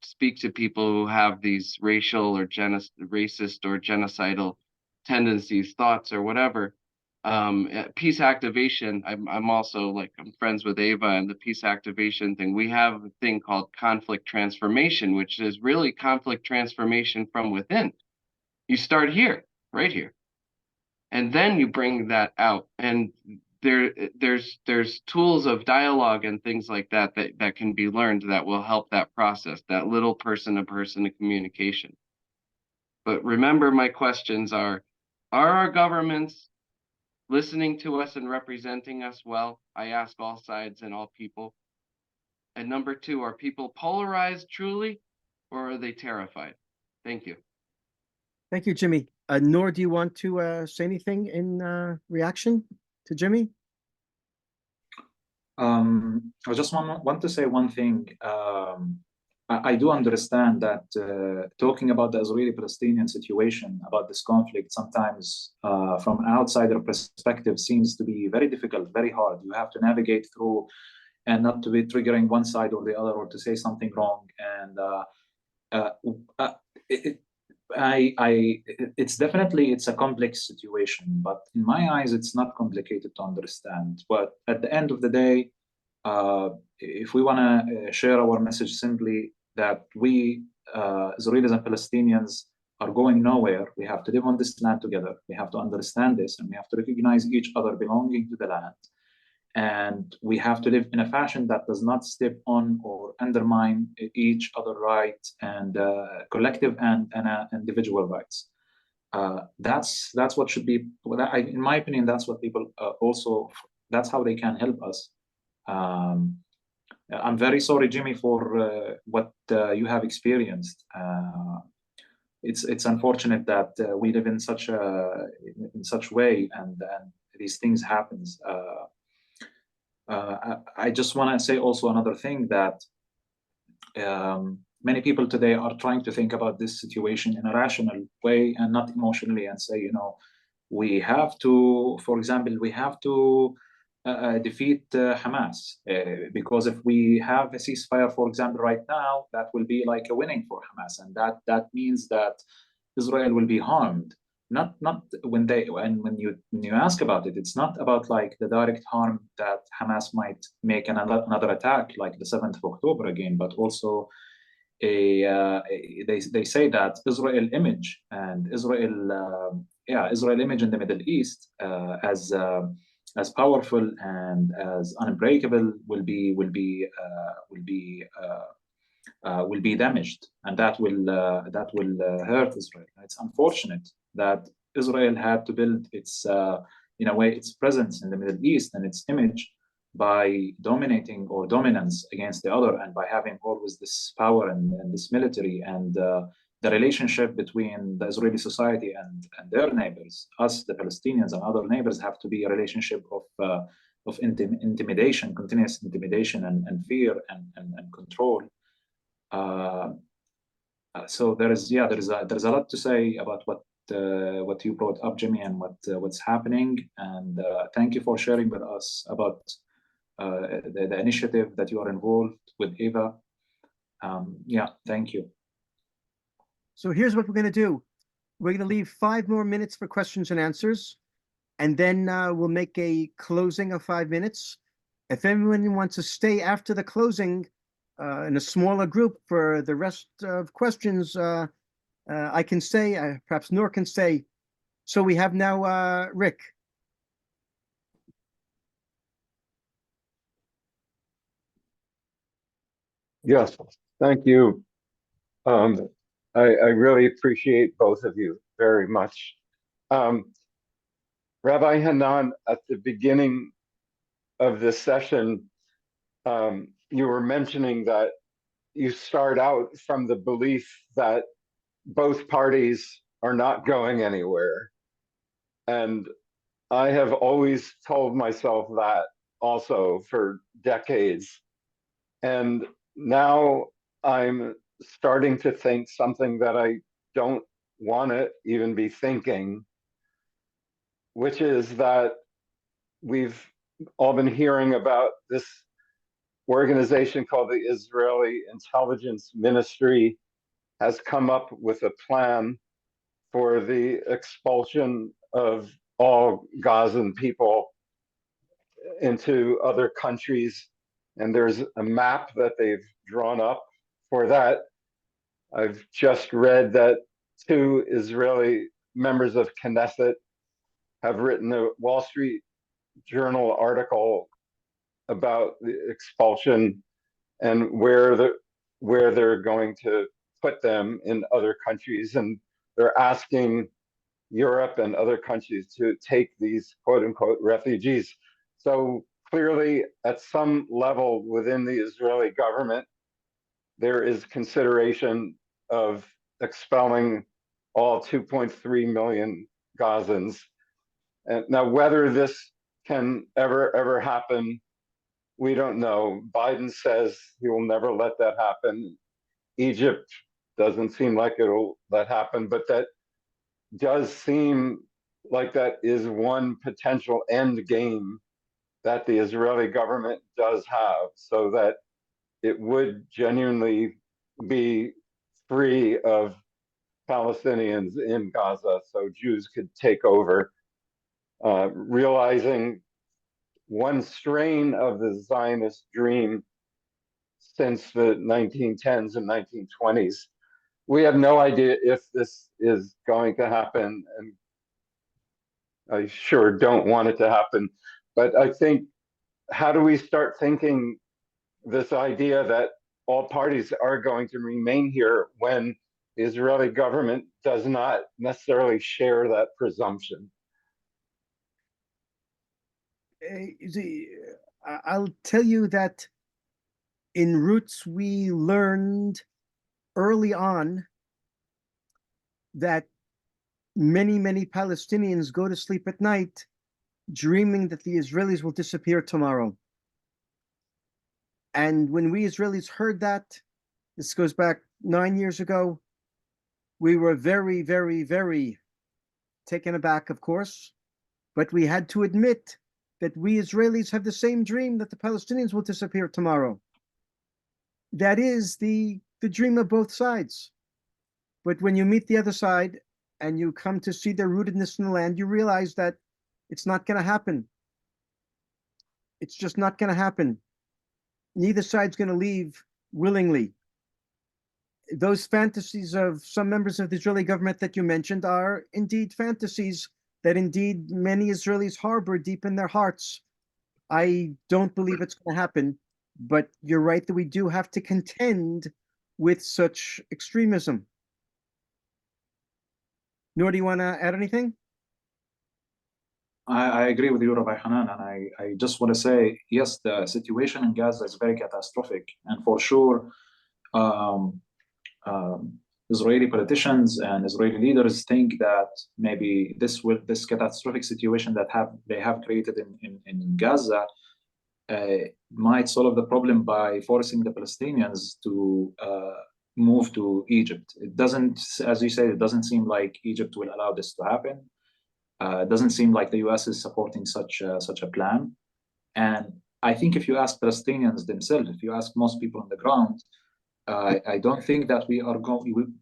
speak to people who have these racial or racist or genocidal tendencies, thoughts, or whatever. Peace activation. I'm also, like, I'm friends with Ava and the peace activation thing. We have a thing called conflict transformation, which is really conflict transformation from within. You start here, right here, and then you bring that out. And there's tools of dialogue and things like that can be learned that will help that process, that little person-to-person communication. But remember, my questions are our governments listening to us and representing us well? I ask all sides and all people. And number two, are people polarized truly, or are they terrified? Thank you. Thank you, Jimmy. Noor, do you want to say anything in reaction to Jimmy? I just want to say one thing. I do understand that talking about the Israeli-Palestinian situation, about this conflict, sometimes from an outsider perspective seems to be very difficult, very hard. You have to navigate through and not to be triggering one side or the other, or to say something wrong. And it's a complex situation, but in my eyes, it's not complicated to understand. But at the end of the day, if we want to share our message simply, that we Israelis and Palestinians are going nowhere. We have to live on this land together. We have to understand this, and we have to recognize each other belonging to the land. And we have to live in a fashion that does not step on or undermine each other's rights and collective and individual rights. That's what should be, in my opinion, that's what people also, that's how they can help us. I'm very sorry, Jimmy, for what you have experienced. It's unfortunate that we live in such way, and these things happens. I just want to say also another thing, that many people today are trying to think about this situation in a rational way and not emotionally, and say, we have to, for example, we have to defeat Hamas, because if we have a ceasefire, for example, right now, that will be like a winning for Hamas, and that means that Israel will be harmed. not when you ask about it, it's not about like the direct harm that Hamas might make another attack like the 7th of October again, but also they say that Israel image and Israel image in the Middle East as powerful and as unbreakable will be damaged, and that will hurt Israel. It's unfortunate that Israel had to build its in a way its presence in the Middle East and its image by dominating or dominance against the other, and by having always this power and this military, and the relationship between the Israeli society and their neighbors, us, the Palestinians, and other neighbors, have to be a relationship of intimidation, continuous intimidation, and fear and control. So there's a lot to say about what you brought up, Jimmy, and what's happening. And thank you for sharing with us about the initiative that you are involved with, Eva. Thank you. So here's what we're going to do. We're going to leave 5 more minutes for questions and answers, and then we'll make a closing of 5 minutes. If anyone wants to stay after the closing in a smaller group for the rest of questions, I can stay. Perhaps Noor can stay. So we have now Rick. Yes, thank you. I really appreciate both of you very much. Rabbi Hanan, at the beginning of this session, you were mentioning that you start out from the belief that both parties are not going anywhere. And I have always told myself that also for decades. And now I'm starting to think something that I don't want to even be thinking, which is that we've all been hearing about this organization called the Israeli Intelligence Ministry has come up with a plan for the expulsion of all Gazan people into other countries. And there's a map that they've drawn up for that. I've just read that 2 Israeli members of Knesset have written a Wall Street Journal article about the expulsion and where they're going to put them in other countries. And they're asking Europe and other countries to take these quote unquote refugees. So clearly, at some level within the Israeli government, there is consideration of expelling all 2.3 million Gazans. And now, whether this can ever happen, we don't know. Biden says he will never let that happen. Egypt doesn't seem like it'll let happen, but that does seem like that is one potential end game that the Israeli government does have, so that it would genuinely be free of Palestinians in Gaza, so Jews could take over, realizing one strain of the Zionist dream since the 1910s and 1920s. We have no idea if this is going to happen, and I sure don't want it to happen. But I think, how do we start thinking this idea that all parties are going to remain here when the Israeli government does not necessarily share that presumption? I'll tell you that in Roots, we learned early on that many Palestinians go to sleep at night dreaming that the Israelis will disappear tomorrow. And when we Israelis heard that, this goes back 9 years ago, we were very taken aback, of course, but we had to admit that we Israelis have the same dream that the Palestinians will disappear tomorrow. That is the dream of both sides. But when you meet the other side, and you come to see their rootedness in the land, you realize that it's not going to happen. It's just not going to happen. Neither side's going to leave willingly. Those fantasies of some members of the Israeli government that you mentioned are indeed fantasies that indeed many Israelis harbor deep in their hearts. I don't believe it's going to happen, but you're right that we do have to contend with such extremism. Noor, do you want to add anything? I agree with you, Rabbi Hanan, and I just want to say, yes, the situation in Gaza is very catastrophic, and for sure, Israeli politicians and Israeli leaders think that maybe this catastrophic situation that they have created in Gaza might solve the problem by forcing the Palestinians to move to Egypt. It doesn't, as you said, it doesn't seem like Egypt will allow this to happen. It doesn't seem like the U.S. is supporting such a plan. And I think if you ask Palestinians themselves, if you ask most people on the ground, I don't think that we are going.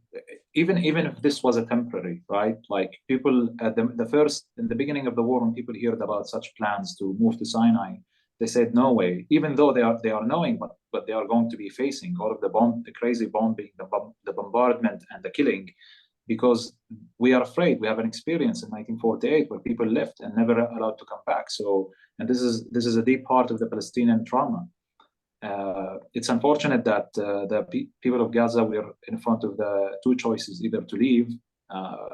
Even if this was a temporary, right? Like people at in the beginning of the war, when people heard about such plans to move to Sinai, they said no way. Even though they are knowing, but they are going to be facing all of the crazy bombing, the bombardment, and the killing. Because we are afraid. We have an experience in 1948 where people left and never allowed to come back. So, and this is a deep part of the Palestinian trauma. It's unfortunate that the people of Gaza were in front of the two choices: either to leave,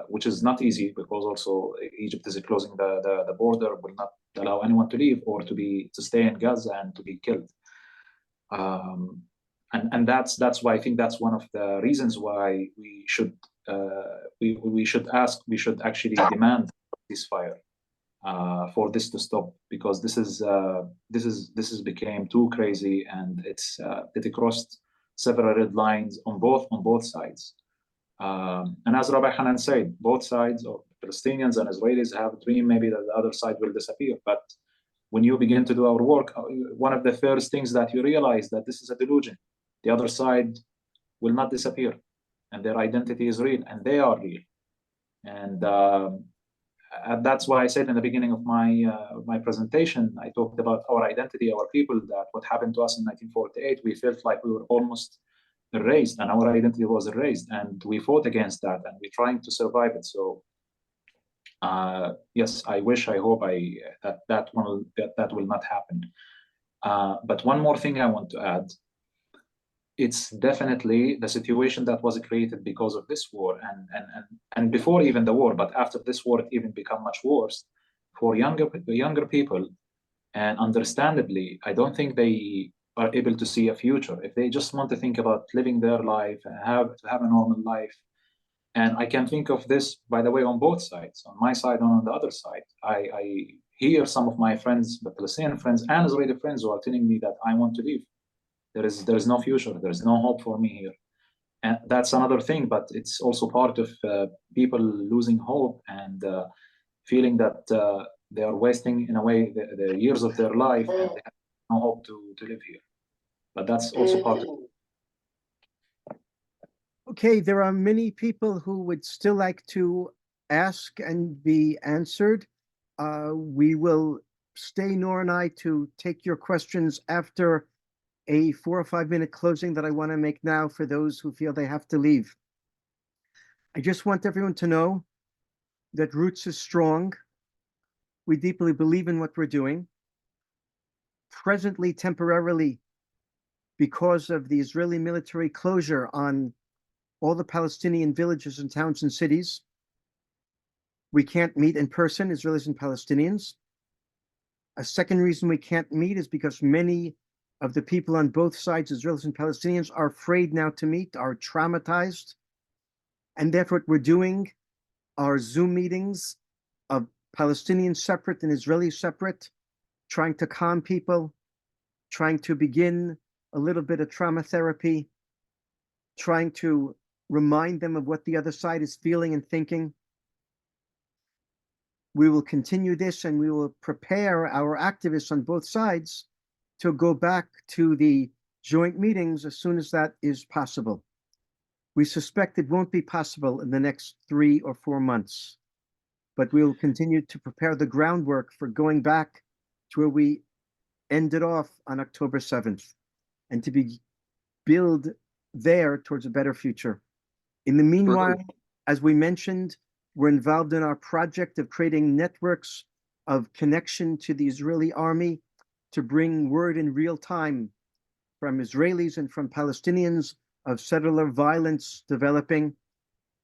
which is not easy because also Egypt is closing the border, will not allow anyone to leave, or to stay in Gaza and to be killed. And that's why I think that's one of the reasons why we should actually demand ceasefire for this to stop, because this is became too crazy, and it crossed several red lines on both sides. And as Rabbi Hanan said, both sides, or Palestinians and Israelis, have a dream maybe that the other side will disappear. But when you begin to do our work, one of the first things that you realize that this is a delusion. The other side will not disappear, and their identity is real, and they are real. And that's why I said in the beginning of my presentation, I talked about our identity, our people, that what happened to us in 1948, we felt like we were almost erased, and our identity was erased, and we fought against that, and we're trying to survive it. So yes, I hope that will not happen. But one more thing I want to add. It's definitely the situation that was created because of this war, and before even the war, but after this war, it even become much worse for younger people. And understandably, I don't think they are able to see a future if they just want to think about living their life and have a normal life. And I can think of this, by the way, on both sides, on my side and on the other side. I hear some of my friends, the Palestinian friends and Israeli friends, who are telling me that I want to leave. There is no future. There is no hope for me here. And that's another thing, but it's also part of people losing hope and feeling that they are wasting, in a way, the years of their life, and they have no hope to live here. But that's also part of it. Okay, there are many people who would still like to ask and be answered. We will stay, Noor and I, to take your questions after a 4 or 5 minute closing that I want to make now for those who feel they have to leave. I just want everyone to know that Roots is strong. We deeply believe in what we're doing. Presently, temporarily, because of the Israeli military closure on all the Palestinian villages and towns and cities, we can't meet in person, Israelis and Palestinians. A second reason we can't meet is because many of the people on both sides, Israelis and Palestinians, are afraid now to meet, are traumatized. And therefore, what we're doing are Zoom meetings of Palestinians separate and Israelis separate, trying to calm people, trying to begin a little bit of trauma therapy, trying to remind them of what the other side is feeling and thinking. We will continue this, and we will prepare our activists on both sides to go back to the joint meetings as soon as that is possible. We suspect it won't be possible in the next 3 or 4 months, but we will continue to prepare the groundwork for going back to where we ended off on October 7th and to build there towards a better future. In the meanwhile, as we mentioned, we're involved in our project of creating networks of connection to the Israeli army to bring word in real time from Israelis and from Palestinians of settler violence developing.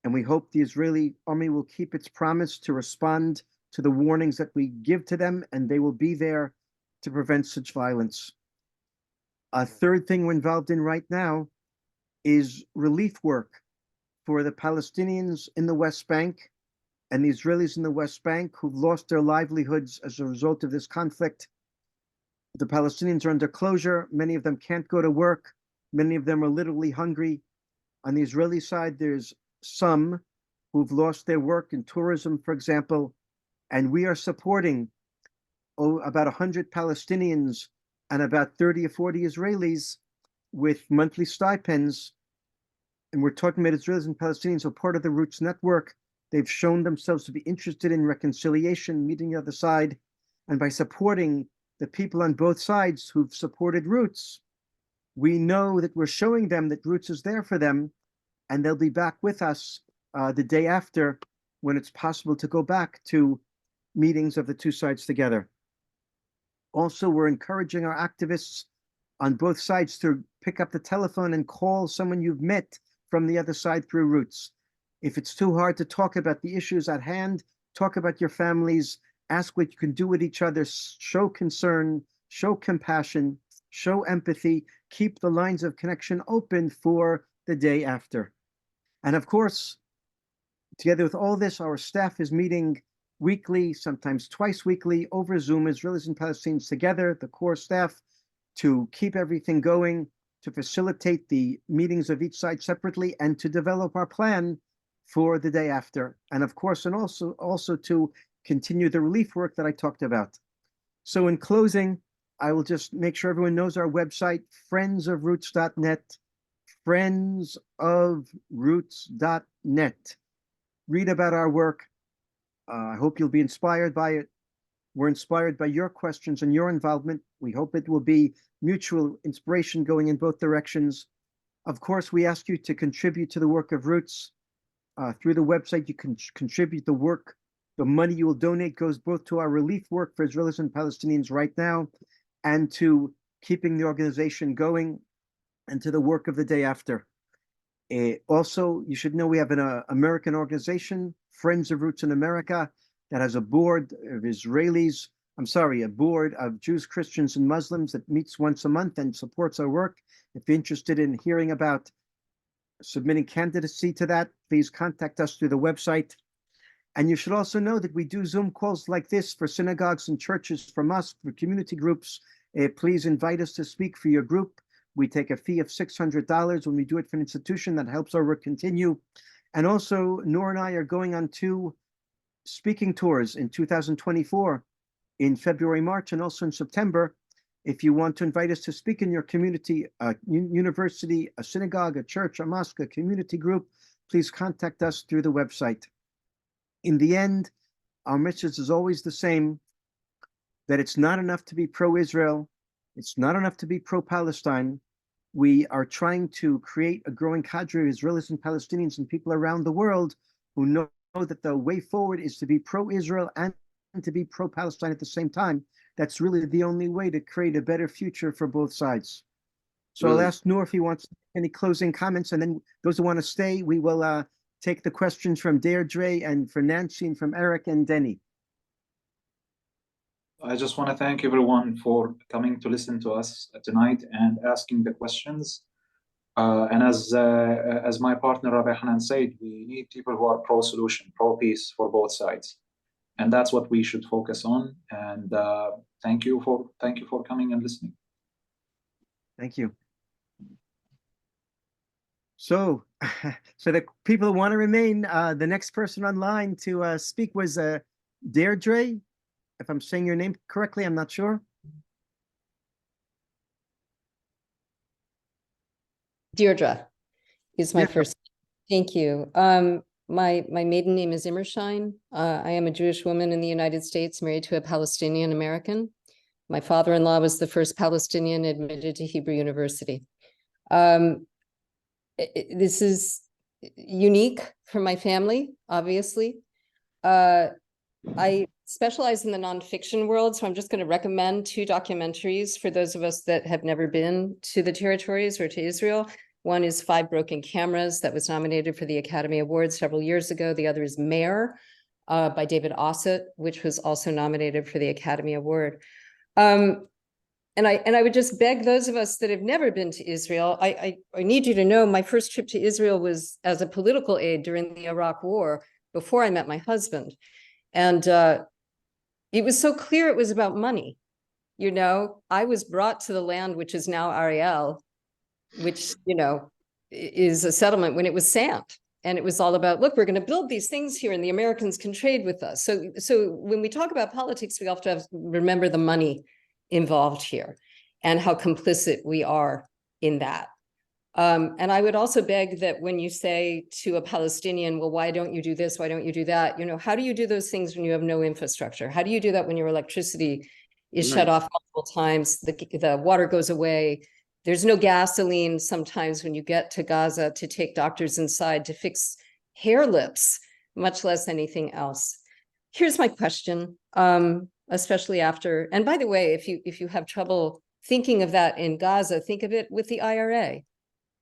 And we hope the Israeli army will keep its promise to respond to the warnings that we give to them, and they will be there to prevent such violence. A third thing we're involved in right now is relief work for the Palestinians in the West Bank and the Israelis in the West Bank who've lost their livelihoods as a result of this conflict. The Palestinians are under closure. Many of them can't go to work. Many of them are literally hungry. On the Israeli side, there's some who've lost their work in tourism, for example, and we are supporting about 100 Palestinians and about 30 or 40 Israelis with monthly stipends. And we're talking about Israelis and Palestinians who are part of the Roots Network. They've shown themselves to be interested in reconciliation, meeting the other side. And by supporting the people on both sides who've supported Roots, we know that we're showing them that Roots is there for them, and they'll be back with us the day after when it's possible to go back to meetings of the two sides together. Also, we're encouraging our activists on both sides to pick up the telephone and call someone you've met from the other side through Roots. If it's too hard to talk about the issues at hand, talk about your families, ask what you can do with each other, show concern, show compassion, show empathy, keep the lines of connection open for the day after. And of course, together with all this, our staff is meeting weekly, sometimes twice weekly, over Zoom, Israelis and Palestinians together, the core staff, to keep everything going, to facilitate the meetings of each side separately, and to develop our plan for the day after. And of course, and also to continue the relief work that I talked about. So in closing, I will just make sure everyone knows our website, friendsofroots.net, friendsofroots.net. Read about our work. I hope you'll be inspired by it. We're inspired by your questions and your involvement. We hope it will be mutual inspiration going in both directions. Of course, we ask you to contribute to the work of Roots. Through the website, you can contribute the work. The money you will donate goes both to our relief work for Israelis and Palestinians right now and to keeping the organization going and to the work of the day after. Also, you should know we have an American organization, Friends of Roots in America, that has a board of a board of Jews, Christians, and Muslims that meets once a month and supports our work. If you're interested in hearing about submitting candidacy to that, please contact us through the website. And you should also know that we do Zoom calls like this for synagogues and churches, for mosques, for community groups. Please invite us to speak for your group. We take a fee of $600 when we do it for an institution. That helps our work continue. And also, Noor and I are going on 2 speaking tours in 2024, in February, March, and also in September. If you want to invite us to speak in your community, university, a synagogue, a church, a mosque, a community group, please contact us through the website. In the end, our message is always the same, that it's not enough to be pro-Israel. It's not enough to be pro-Palestine. We are trying to create a growing cadre of Israelis and Palestinians and people around the world who know that the way forward is to be pro-Israel and to be pro-Palestine at the same time. That's really the only way to create a better future for both sides. So I'll ask Noor if he wants any closing comments, and then those who want to stay, we will take the questions from Deirdre and from Nancy and from Eric and Denny. I just want to thank everyone for coming to listen to us tonight and asking the questions. And as my partner Rabbi Hanan said, we need people who are pro-solution, pro-peace for both sides, and that's what we should focus on. And thank you for coming and listening. Thank you. So the people who want to remain, the next person online to speak was Deirdre. If I'm saying your name correctly, I'm not sure. Deirdre is my first. Thank you. My maiden name is Immershein. I am a Jewish woman in the United States, married to a Palestinian American. My father-in-law was the first Palestinian admitted to Hebrew University. This is unique for my family, obviously. I specialize in the nonfiction world, so I'm just going to recommend 2 documentaries for those of us that have never been to the territories or to Israel. One is 5 Broken Cameras that was nominated for the Academy Award several years ago. The other is Mayor by David Ossett, which was also nominated for the Academy Award. And I would just beg those of us that have never been to Israel, I need you to know my first trip to Israel was as a political aide during the Iraq War before I met my husband. And it was so clear it was about money. You know, I was brought to the land, which is now Ariel, which, you know, is a settlement when it was sand. And it was all about, look, we're going to build these things here and the Americans can trade with us. So when we talk about politics, we have to remember the money involved here and how complicit we are in that. And I would also beg that when you say to a Palestinian, well, why don't you do this? Why don't you do that? You know, how do you do those things when you have no infrastructure? How do you do that when your electricity is shut off multiple times? The water goes away. There's no gasoline sometimes when you get to Gaza to take doctors inside to fix hair lips, much less anything else. Here's my question, especially after, and by the way, if you have trouble thinking of that in Gaza, think of it with the IRA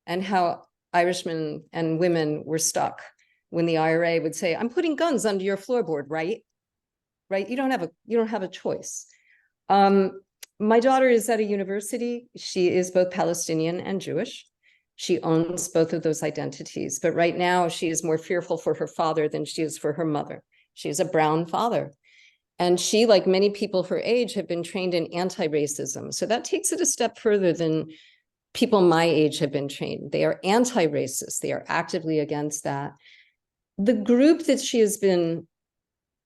and how Irishmen and women were stuck when the IRA would say, I'm putting guns under your floorboard, right? Right? You don't have a choice. My daughter is at a university. She is both Palestinian and Jewish. She owns both of those identities, but right now she is more fearful for her father than she is for her mother. She has a brown father. And she, like many people her age, have been trained in anti-racism. So that takes it a step further than people my age have been trained. They are anti-racist. They are actively against that. The group that she has been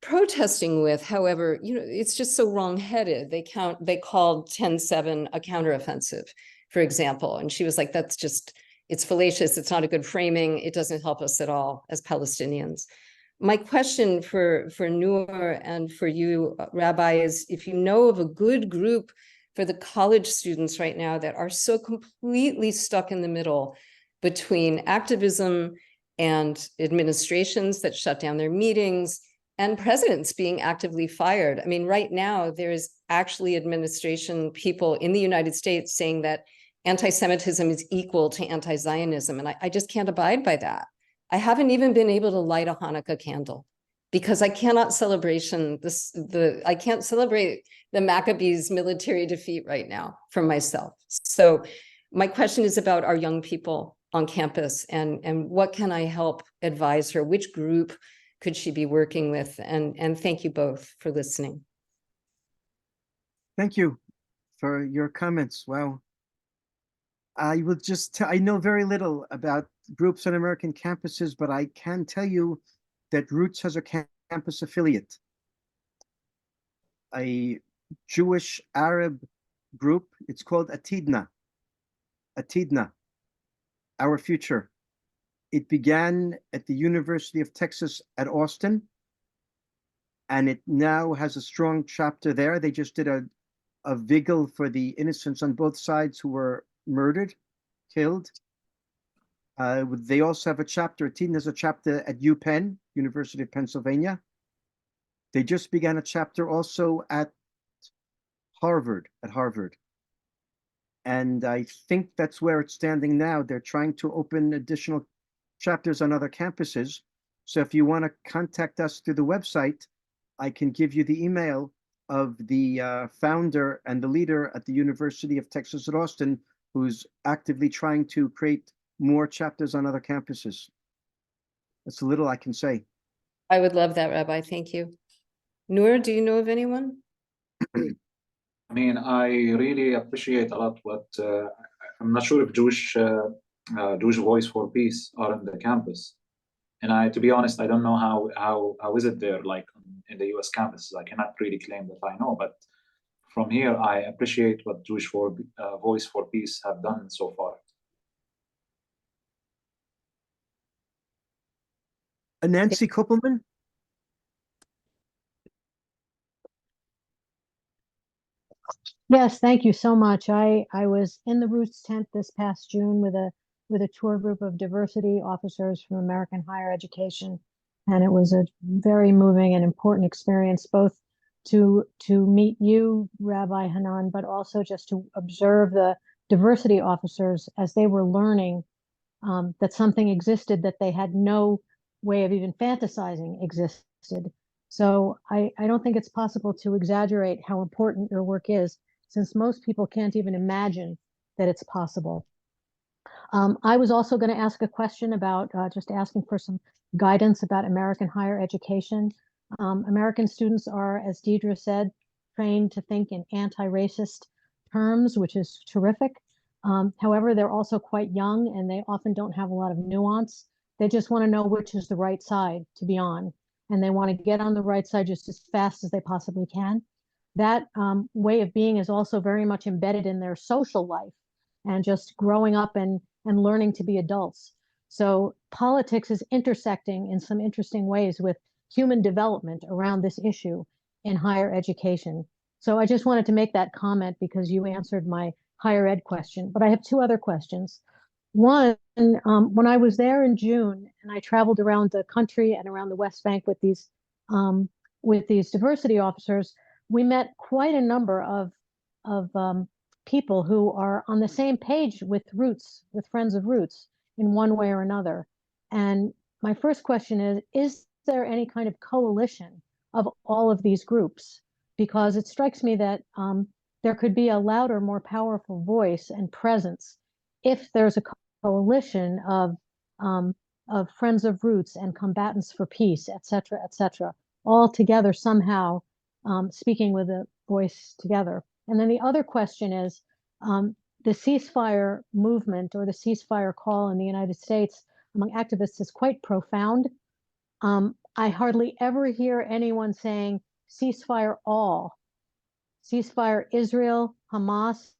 protesting with, however, you know, it's just so wrong-headed. They called 10-7 a counteroffensive, for example. And she was like, that's just, it's fallacious. It's not a good framing. It doesn't help us at all as Palestinians. My question for Noor and for you, Rabbi, is if you know of a good group for the college students right now that are so completely stuck in the middle between activism and administrations that shut down their meetings and presidents being actively fired. I mean, right now, there's actually administration people in the United States saying that anti-Semitism is equal to anti-Zionism. And I just can't abide by that. I haven't even been able to light a Hanukkah candle because I cannot I can't celebrate the Maccabees' military defeat right now for myself. So my question is about our young people on campus and what can I help advise her? Which group could she be working with? And thank you both for listening. Thank you for your comments. Wow. I will just, I know very little about groups on American campuses, but I can tell you that Roots has a campus affiliate, a Jewish Arab group. It's called Atidna, Our Future. It began at the University of Texas at Austin, and it now has a strong chapter there. They just did a vigil for the innocents on both sides who were murdered, killed. They also have a chapter, there's a chapter at UPenn, University of Pennsylvania. They just began a chapter also at Harvard. And I think that's where it's standing now. They're trying to open additional chapters on other campuses. So if you want to contact us through the website, I can give you the email of the founder and the leader at the University of Texas at Austin, who's actively trying to create more chapters on other campuses. That's a little I can say. I would love that, Rabbi. Thank you. Noor, do you know of anyone? I mean, I really appreciate a lot what I'm not sure if Jewish Voice for Peace are on the campus, and to be honest, I don't know how is it there, like in the U.S. campuses. I cannot really claim that I know, but from here, I appreciate what Jewish Voice for Peace have done so far. Nancy Koppelman? Yes, thank you so much. I was in the Roots tent this past June with a tour group of diversity officers from American Higher Education, and it was a very moving and important experience, both to meet you, Rabbi Hanan, but also just to observe the diversity officers as they were learning that something existed that they had no way of even fantasizing existed. So I don't think it's possible to exaggerate how important your work is, since most people can't even imagine that it's possible. I was also going to ask a question about just asking for some guidance about American higher education. American students are, as Deidre said, trained to think in anti-racist terms, which is terrific. However, they're also quite young and they often don't have a lot of nuance. They just want to know which is the right side to be on, and they want to get on the right side just as fast as they possibly can. That way of being is also very much embedded in their social life and just growing up and learning to be adults. So politics is intersecting in some interesting ways with human development around this issue in higher education. So I just wanted to make that comment because you answered my higher ed question, but I have two other questions. One, when I was there in June and I traveled around the country and around the West Bank with these diversity officers, we met quite a number of people who are on the same page with Roots, with Friends of Roots, in one way or another. And my first question is there any kind of coalition of all of these groups? Because it strikes me that there could be a louder, more powerful voice and presence if there's a coalition of Friends of Roots and Combatants for Peace, et cetera, all together somehow speaking with a voice together. And then the other question is the ceasefire movement or the ceasefire call in the United States among activists is quite profound. I hardly ever hear anyone saying ceasefire all. Ceasefire Israel, Hamas,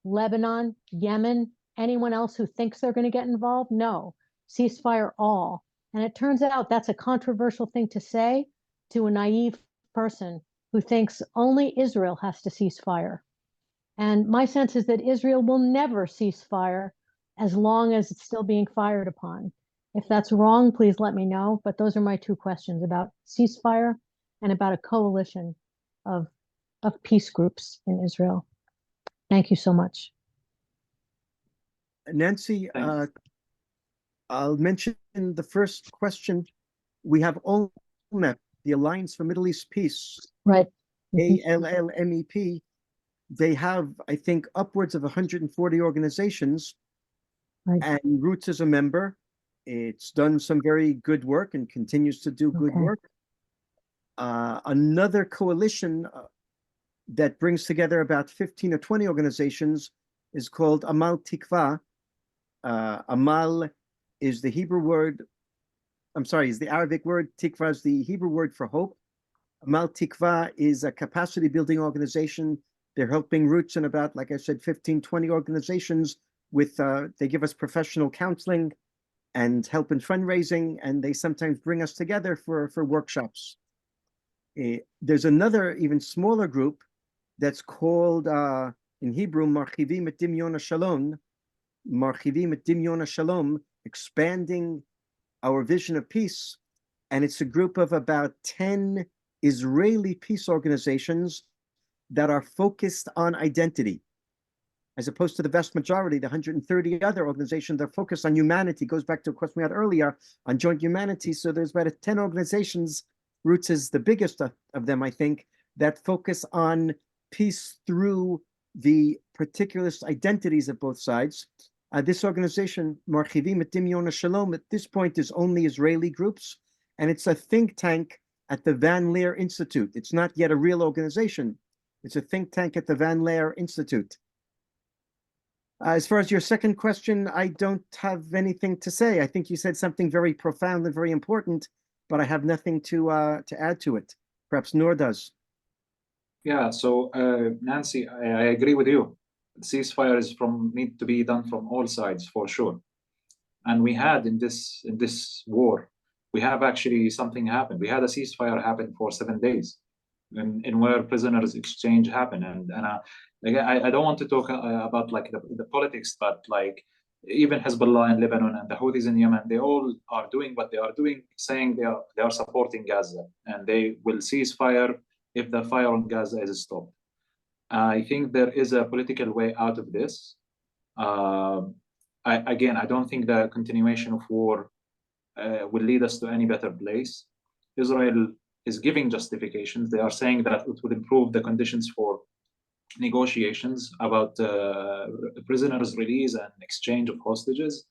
Lebanon, Yemen, anyone else who thinks they're going to get involved? No, ceasefire all. And it turns out that's a controversial thing to say to a naive person who thinks only Israel has to cease fire. And my sense is that Israel will never cease fire as long as it's still being fired upon. If that's wrong, please let me know. But those are my two questions about ceasefire and about a coalition of peace groups in Israel. Thank you so much. Nancy, I'll mention the first question. We have ALMEP, the Alliance for Middle East Peace. Right. ALLMEP. They have, I think, upwards of 140 organizations, right. And Roots is a member. It's done some very good work and continues to do good work. Another coalition that brings together about 15 or 20 organizations is called Amal Tikva. Amal is the Hebrew word, is the Arabic word. Tikva is the Hebrew word for hope. Amal Tikva is a capacity building organization. They're helping Roots in about, like I said, 15, 20 organizations with, they give us professional counseling and help in fundraising, and they sometimes bring us together for workshops. There's another even smaller group that's called, in Hebrew, Marchivim et Dimyon Shalom, Marchivim et Dimyon Shalom, expanding our vision of peace. And it's a group of about 10 Israeli peace organizations that are focused on identity, as opposed to the vast majority, the 130 other organizations that are focused on humanity. Goes back to a question we had earlier on joint humanity. So there's about 10 organizations, Roots is the biggest of them, I think, that focus on peace through the particularist identities of both sides. This organization, Marchivim et Dimyon Shalom, at this point is only Israeli groups, and it's a think tank at the Van Leer Institute. It's not yet a real organization. It's a think tank at the Van Leer Institute. As far as your second question, I don't have anything to say. I think you said something very profound and very important, but I have nothing to add to it. Perhaps Noor does. Yeah, so Nancy, I agree with you. Ceasefire is need to be done from all sides for sure. And we had in this war we have actually something happen. We had a ceasefire happen for 7 days, in where prisoners exchange happened. And again, I don't want to talk about like the politics, but like even Hezbollah in Lebanon and the Houthis in Yemen, they all are doing what they are doing, saying they are supporting Gaza, and they will cease fire if the fire on Gaza is stopped. I think there is a political way out of this. I don't think the continuation of war will lead us to any better place. Israel is giving justifications. They are saying that it would improve the conditions for negotiations about prisoners' release and exchange of hostages.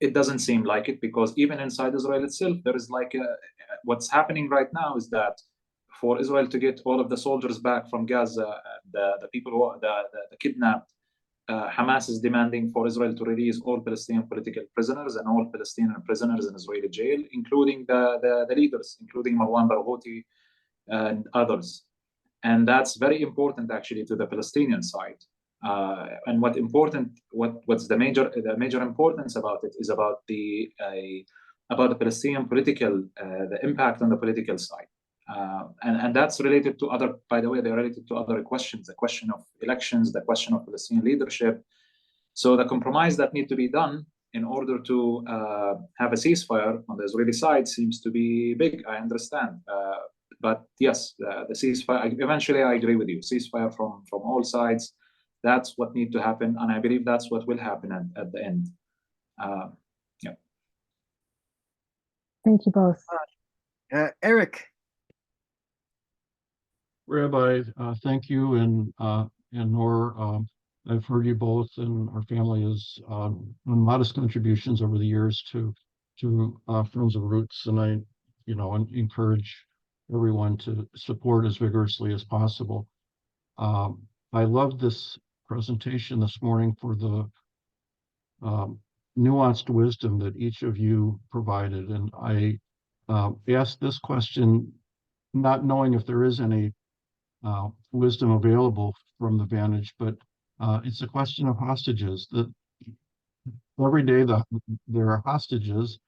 It doesn't seem like it, because even inside Israel itself, there is like what's happening right now is that for Israel to get all of the soldiers back from Gaza, the people who the kidnapped, Hamas is demanding for Israel to release all Palestinian political prisoners and all Palestinian prisoners in Israeli jail, including the leaders, including Marwan Barghouti and others. And that's very important actually to the Palestinian side. And what's the major importance about it is about the Palestinian political, the impact on the political side. And that's related to other, by the way, they're related to other questions, the question of elections, the question of Palestinian leadership. So the compromise that need to be done in order to have a ceasefire on the Israeli side seems to be big, I understand. But yes, the ceasefire, eventually I agree with you, ceasefire from all sides, that's what needs to happen. And I believe that's what will happen at the end. Yeah. Thank you both. Eric. Rabbi, thank you, and Nor, I've heard you both, and our family has modest contributions over the years to Friends of Roots, and I, encourage everyone to support as vigorously as possible. I love this presentation this morning for the nuanced wisdom that each of you provided, and I asked this question not knowing if there is any wisdom available from the vantage, but it's a question of hostages. That every day there are hostages,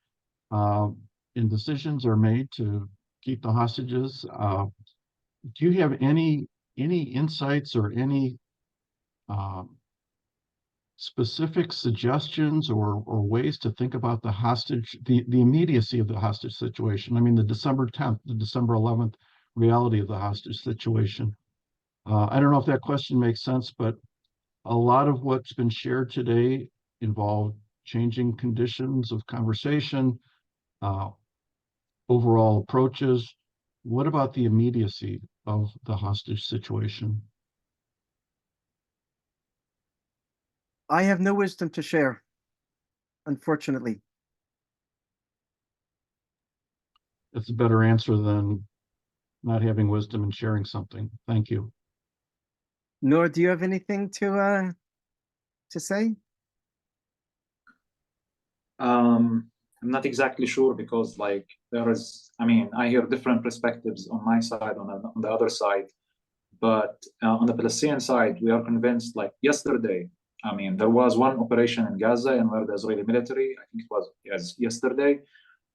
and decisions are made to keep the hostages. Do you have any insights or any specific suggestions or ways to think about the hostage, the immediacy of the hostage situation? I mean, the December 10th, the December 11th reality of the hostage situation. I don't know if that question makes sense, but a lot of what's been shared today involved changing conditions of conversation, overall approaches. What about the immediacy of the hostage situation? I have no wisdom to share, unfortunately. That's a better answer than not having wisdom and sharing something. Thank you. Nor, do you have anything to say? I'm not exactly sure, because like I hear different perspectives on my side, on the other side, but on the Palestinian side, we are convinced, like yesterday, there was one operation in Gaza, and where the Israeli military, I think it was yesterday,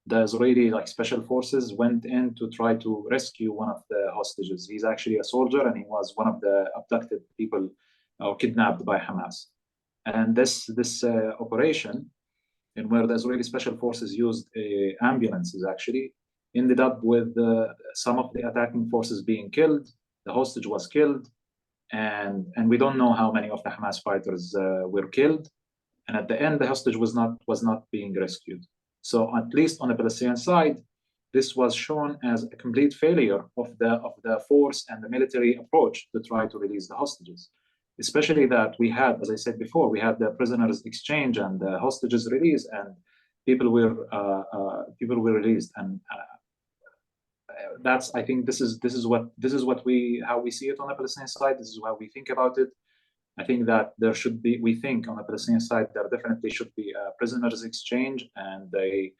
the Israeli special forces went in to try to rescue one of the hostages. He's actually a soldier, and he was one of the abducted people or kidnapped by Hamas. And this operation, in where the Israeli special forces used ambulances, actually ended up with some of the attacking forces being killed. The hostage was killed, and we don't know how many of the Hamas fighters were killed. And at the end, the hostage was not being rescued. So at least on the Palestinian side, this was shown as a complete failure of the force and the military approach to try to release the hostages. Especially that we had, as I said before, we had the prisoners exchange and the hostages release, and people were released. And that's, I think, this is how we see it on the Palestinian side. This is how we think about it. I think that there should be, we think on the Palestinian side, there definitely should be a prisoners exchange, and the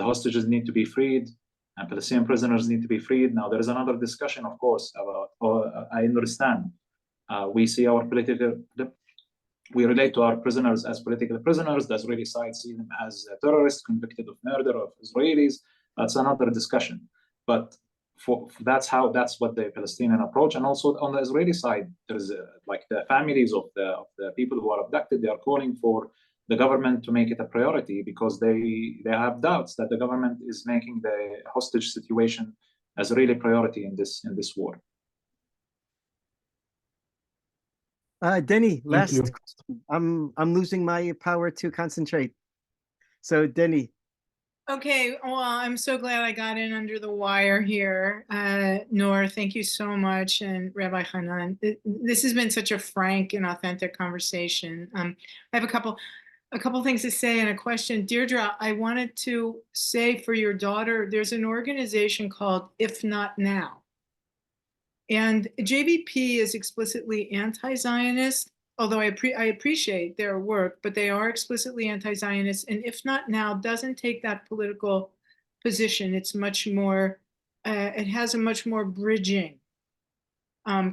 hostages need to be freed, and Palestinian prisoners need to be freed. Now, there is another discussion, of course, about, I understand. We see our political we relate to our prisoners as political prisoners. The Israeli side see them as terrorists convicted of murder of Israelis. That's another discussion. But that's what the Palestinian approach. And also on the Israeli side, there's like the families of the people who are abducted. They are calling for the government to make it a priority because they have doubts that the government is making the hostage situation as a really priority in this war. Denny, last you. question. I'm losing my power to concentrate. So Denny. Okay, well, I'm so glad I got in under the wire here. Noor, thank you so much. And Rabbi Hanan, this has been such a frank and authentic conversation. I have a couple things to say and a question. Deirdre, I wanted to say for your daughter, there's an organization called If Not Now. And JVP is explicitly anti-Zionist, although I appreciate their work, but they are explicitly anti-Zionist. And If Not Now doesn't take that political position. It's much more, it has a much more bridging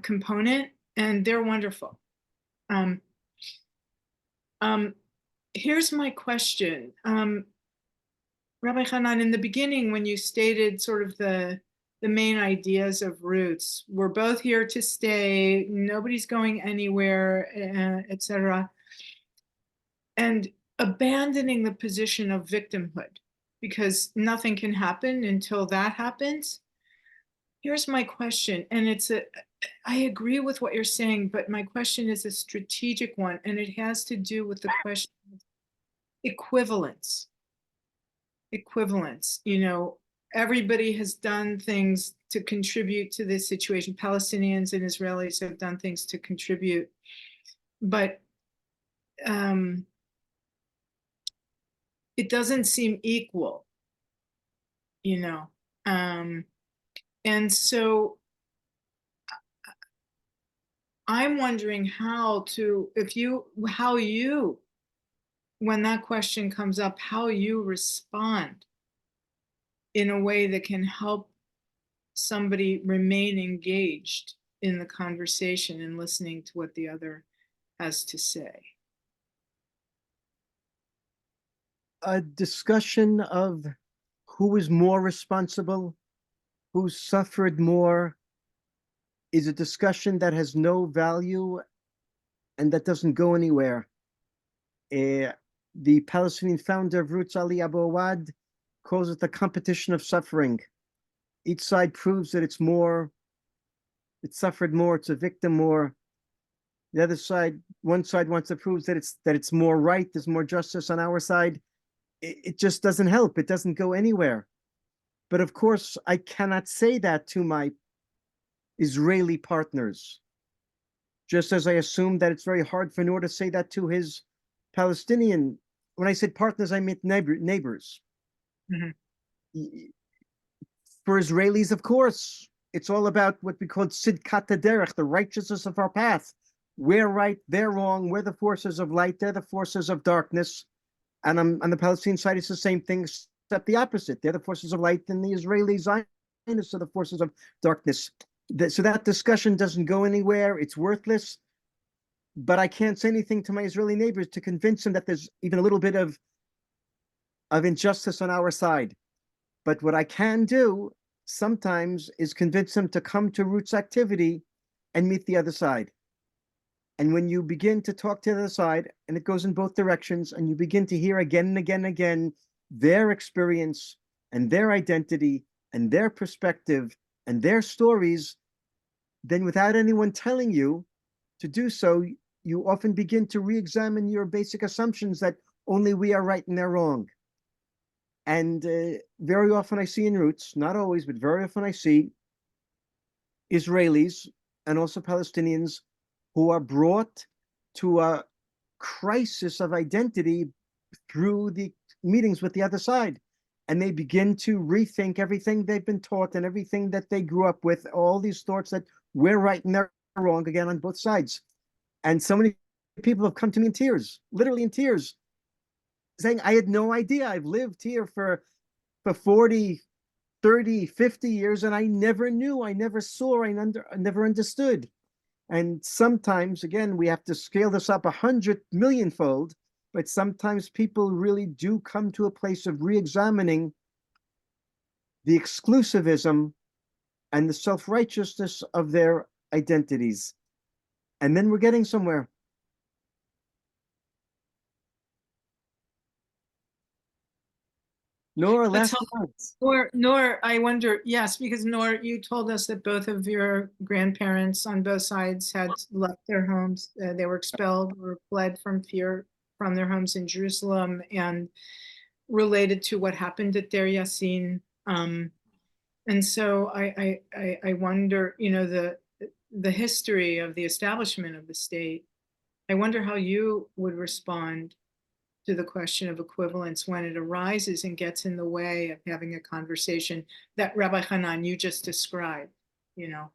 component, and they're wonderful. Here's my question. Rabbi Hanan, in the beginning, when you stated sort of the main ideas of Roots, we're both here to stay, nobody's going anywhere, etc. And abandoning the position of victimhood, because nothing can happen until that happens. Here's my question, and I agree with what you're saying, but my question is a strategic one, and it has to do with the question of equivalence. Equivalence, everybody has done things to contribute to this situation. Palestinians and Israelis have done things to contribute, but it doesn't seem equal, and so I'm wondering how you, when that question comes up, how you respond in a way that can help somebody remain engaged in the conversation and listening to what the other has to say. A discussion of who is more responsible, who suffered more, is a discussion that has no value and that doesn't go anywhere. The Palestinian founder of Roots, Ali Abu Awad, calls it the competition of suffering. Each side proves that it suffered more, it's a victim more. The other side, one side wants to prove that it's more right, there's more justice on our side. It just doesn't help. It doesn't go anywhere. But of course, I cannot say that to my Israeli partners, just as I assume that it's very hard for Noor to say that to his Palestinian. When I said partners, I meant neighbors. Mm-hmm. For Israelis, of course, it's all about what we call tzidkat derech, the righteousness of our path. We're right, they're wrong. We're the forces of light, they're the forces of darkness. And on the Palestinian side, it's the same thing, except the opposite. They're the forces of light, and the Israeli Zionists are the forces of darkness. So that discussion doesn't go anywhere. It's worthless. But I can't say anything to my Israeli neighbors to convince them that there's even a little bit of injustice on our side. But what I can do sometimes is convince them to come to Roots activity and meet the other side. And when you begin to talk to the other side, and it goes in both directions, and you begin to hear again and again and again their experience and their identity and their perspective and their stories, then without anyone telling you to do so, you often begin to re-examine your basic assumptions that only we are right and they're wrong. And very often I see in Roots, not always, but very often I see Israelis and also Palestinians who are brought to a crisis of identity through the meetings with the other side. And they begin to rethink everything they've been taught and everything that they grew up with, all these thoughts that we're right and they're wrong, again, on both sides. And so many people have come to me in tears, literally in tears, saying, I had no idea. I've lived here for 40, 30, 50 years, and I never knew, I never saw, I never understood. And sometimes, again, we have to scale this up 100 million-fold, but sometimes people really do come to a place of re-examining the exclusivism and the self-righteousness of their identities. And then we're getting somewhere. Nora, last words. Nor, I wonder, yes, because Nor, you told us that both of your grandparents on both sides had left their homes. They were expelled or fled from fear from their homes in Jerusalem, and related to what happened at Deir Yassin. And so I wonder, you know, the history of the establishment of the state. I wonder how you would respond to the question of equivalence when it arises and gets in the way of having a conversation that Rabbi Hanan, you just described, you know.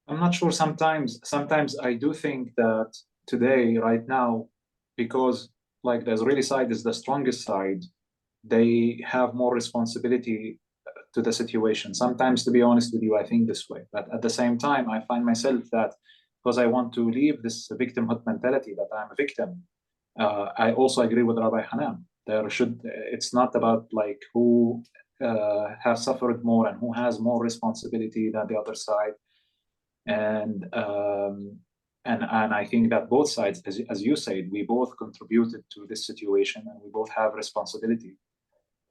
I'm not sure. Sometimes I do think that today, right now, because like the Israeli side is the strongest side, they have more responsibility to the situation. Sometimes, to be honest with you, I think this way. But at the same time, I find myself that because I want to leave this victimhood mentality that I'm a victim, I also agree with Rabbi Hanan. It's not about like who has suffered more and who has more responsibility than the other side. And I think that both sides, as you said, we both contributed to this situation and we both have responsibility.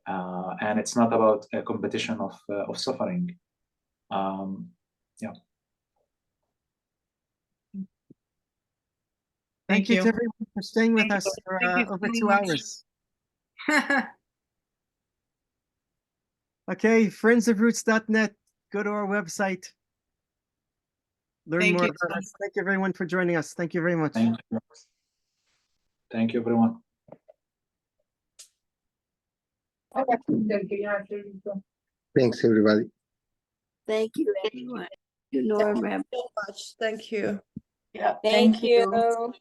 And it's not about a competition of suffering. Yeah. Thank you to everyone for staying with us for over 2 hours. Okay, friendsofroots.net. Go to our website. Learn more about us. Thank you everyone for joining us. Thank you very much. Thank you. Thank you, everyone. Thanks, everybody. Thank you, everyone. You know, Thank you so much. Thank you. Yeah, Thank you.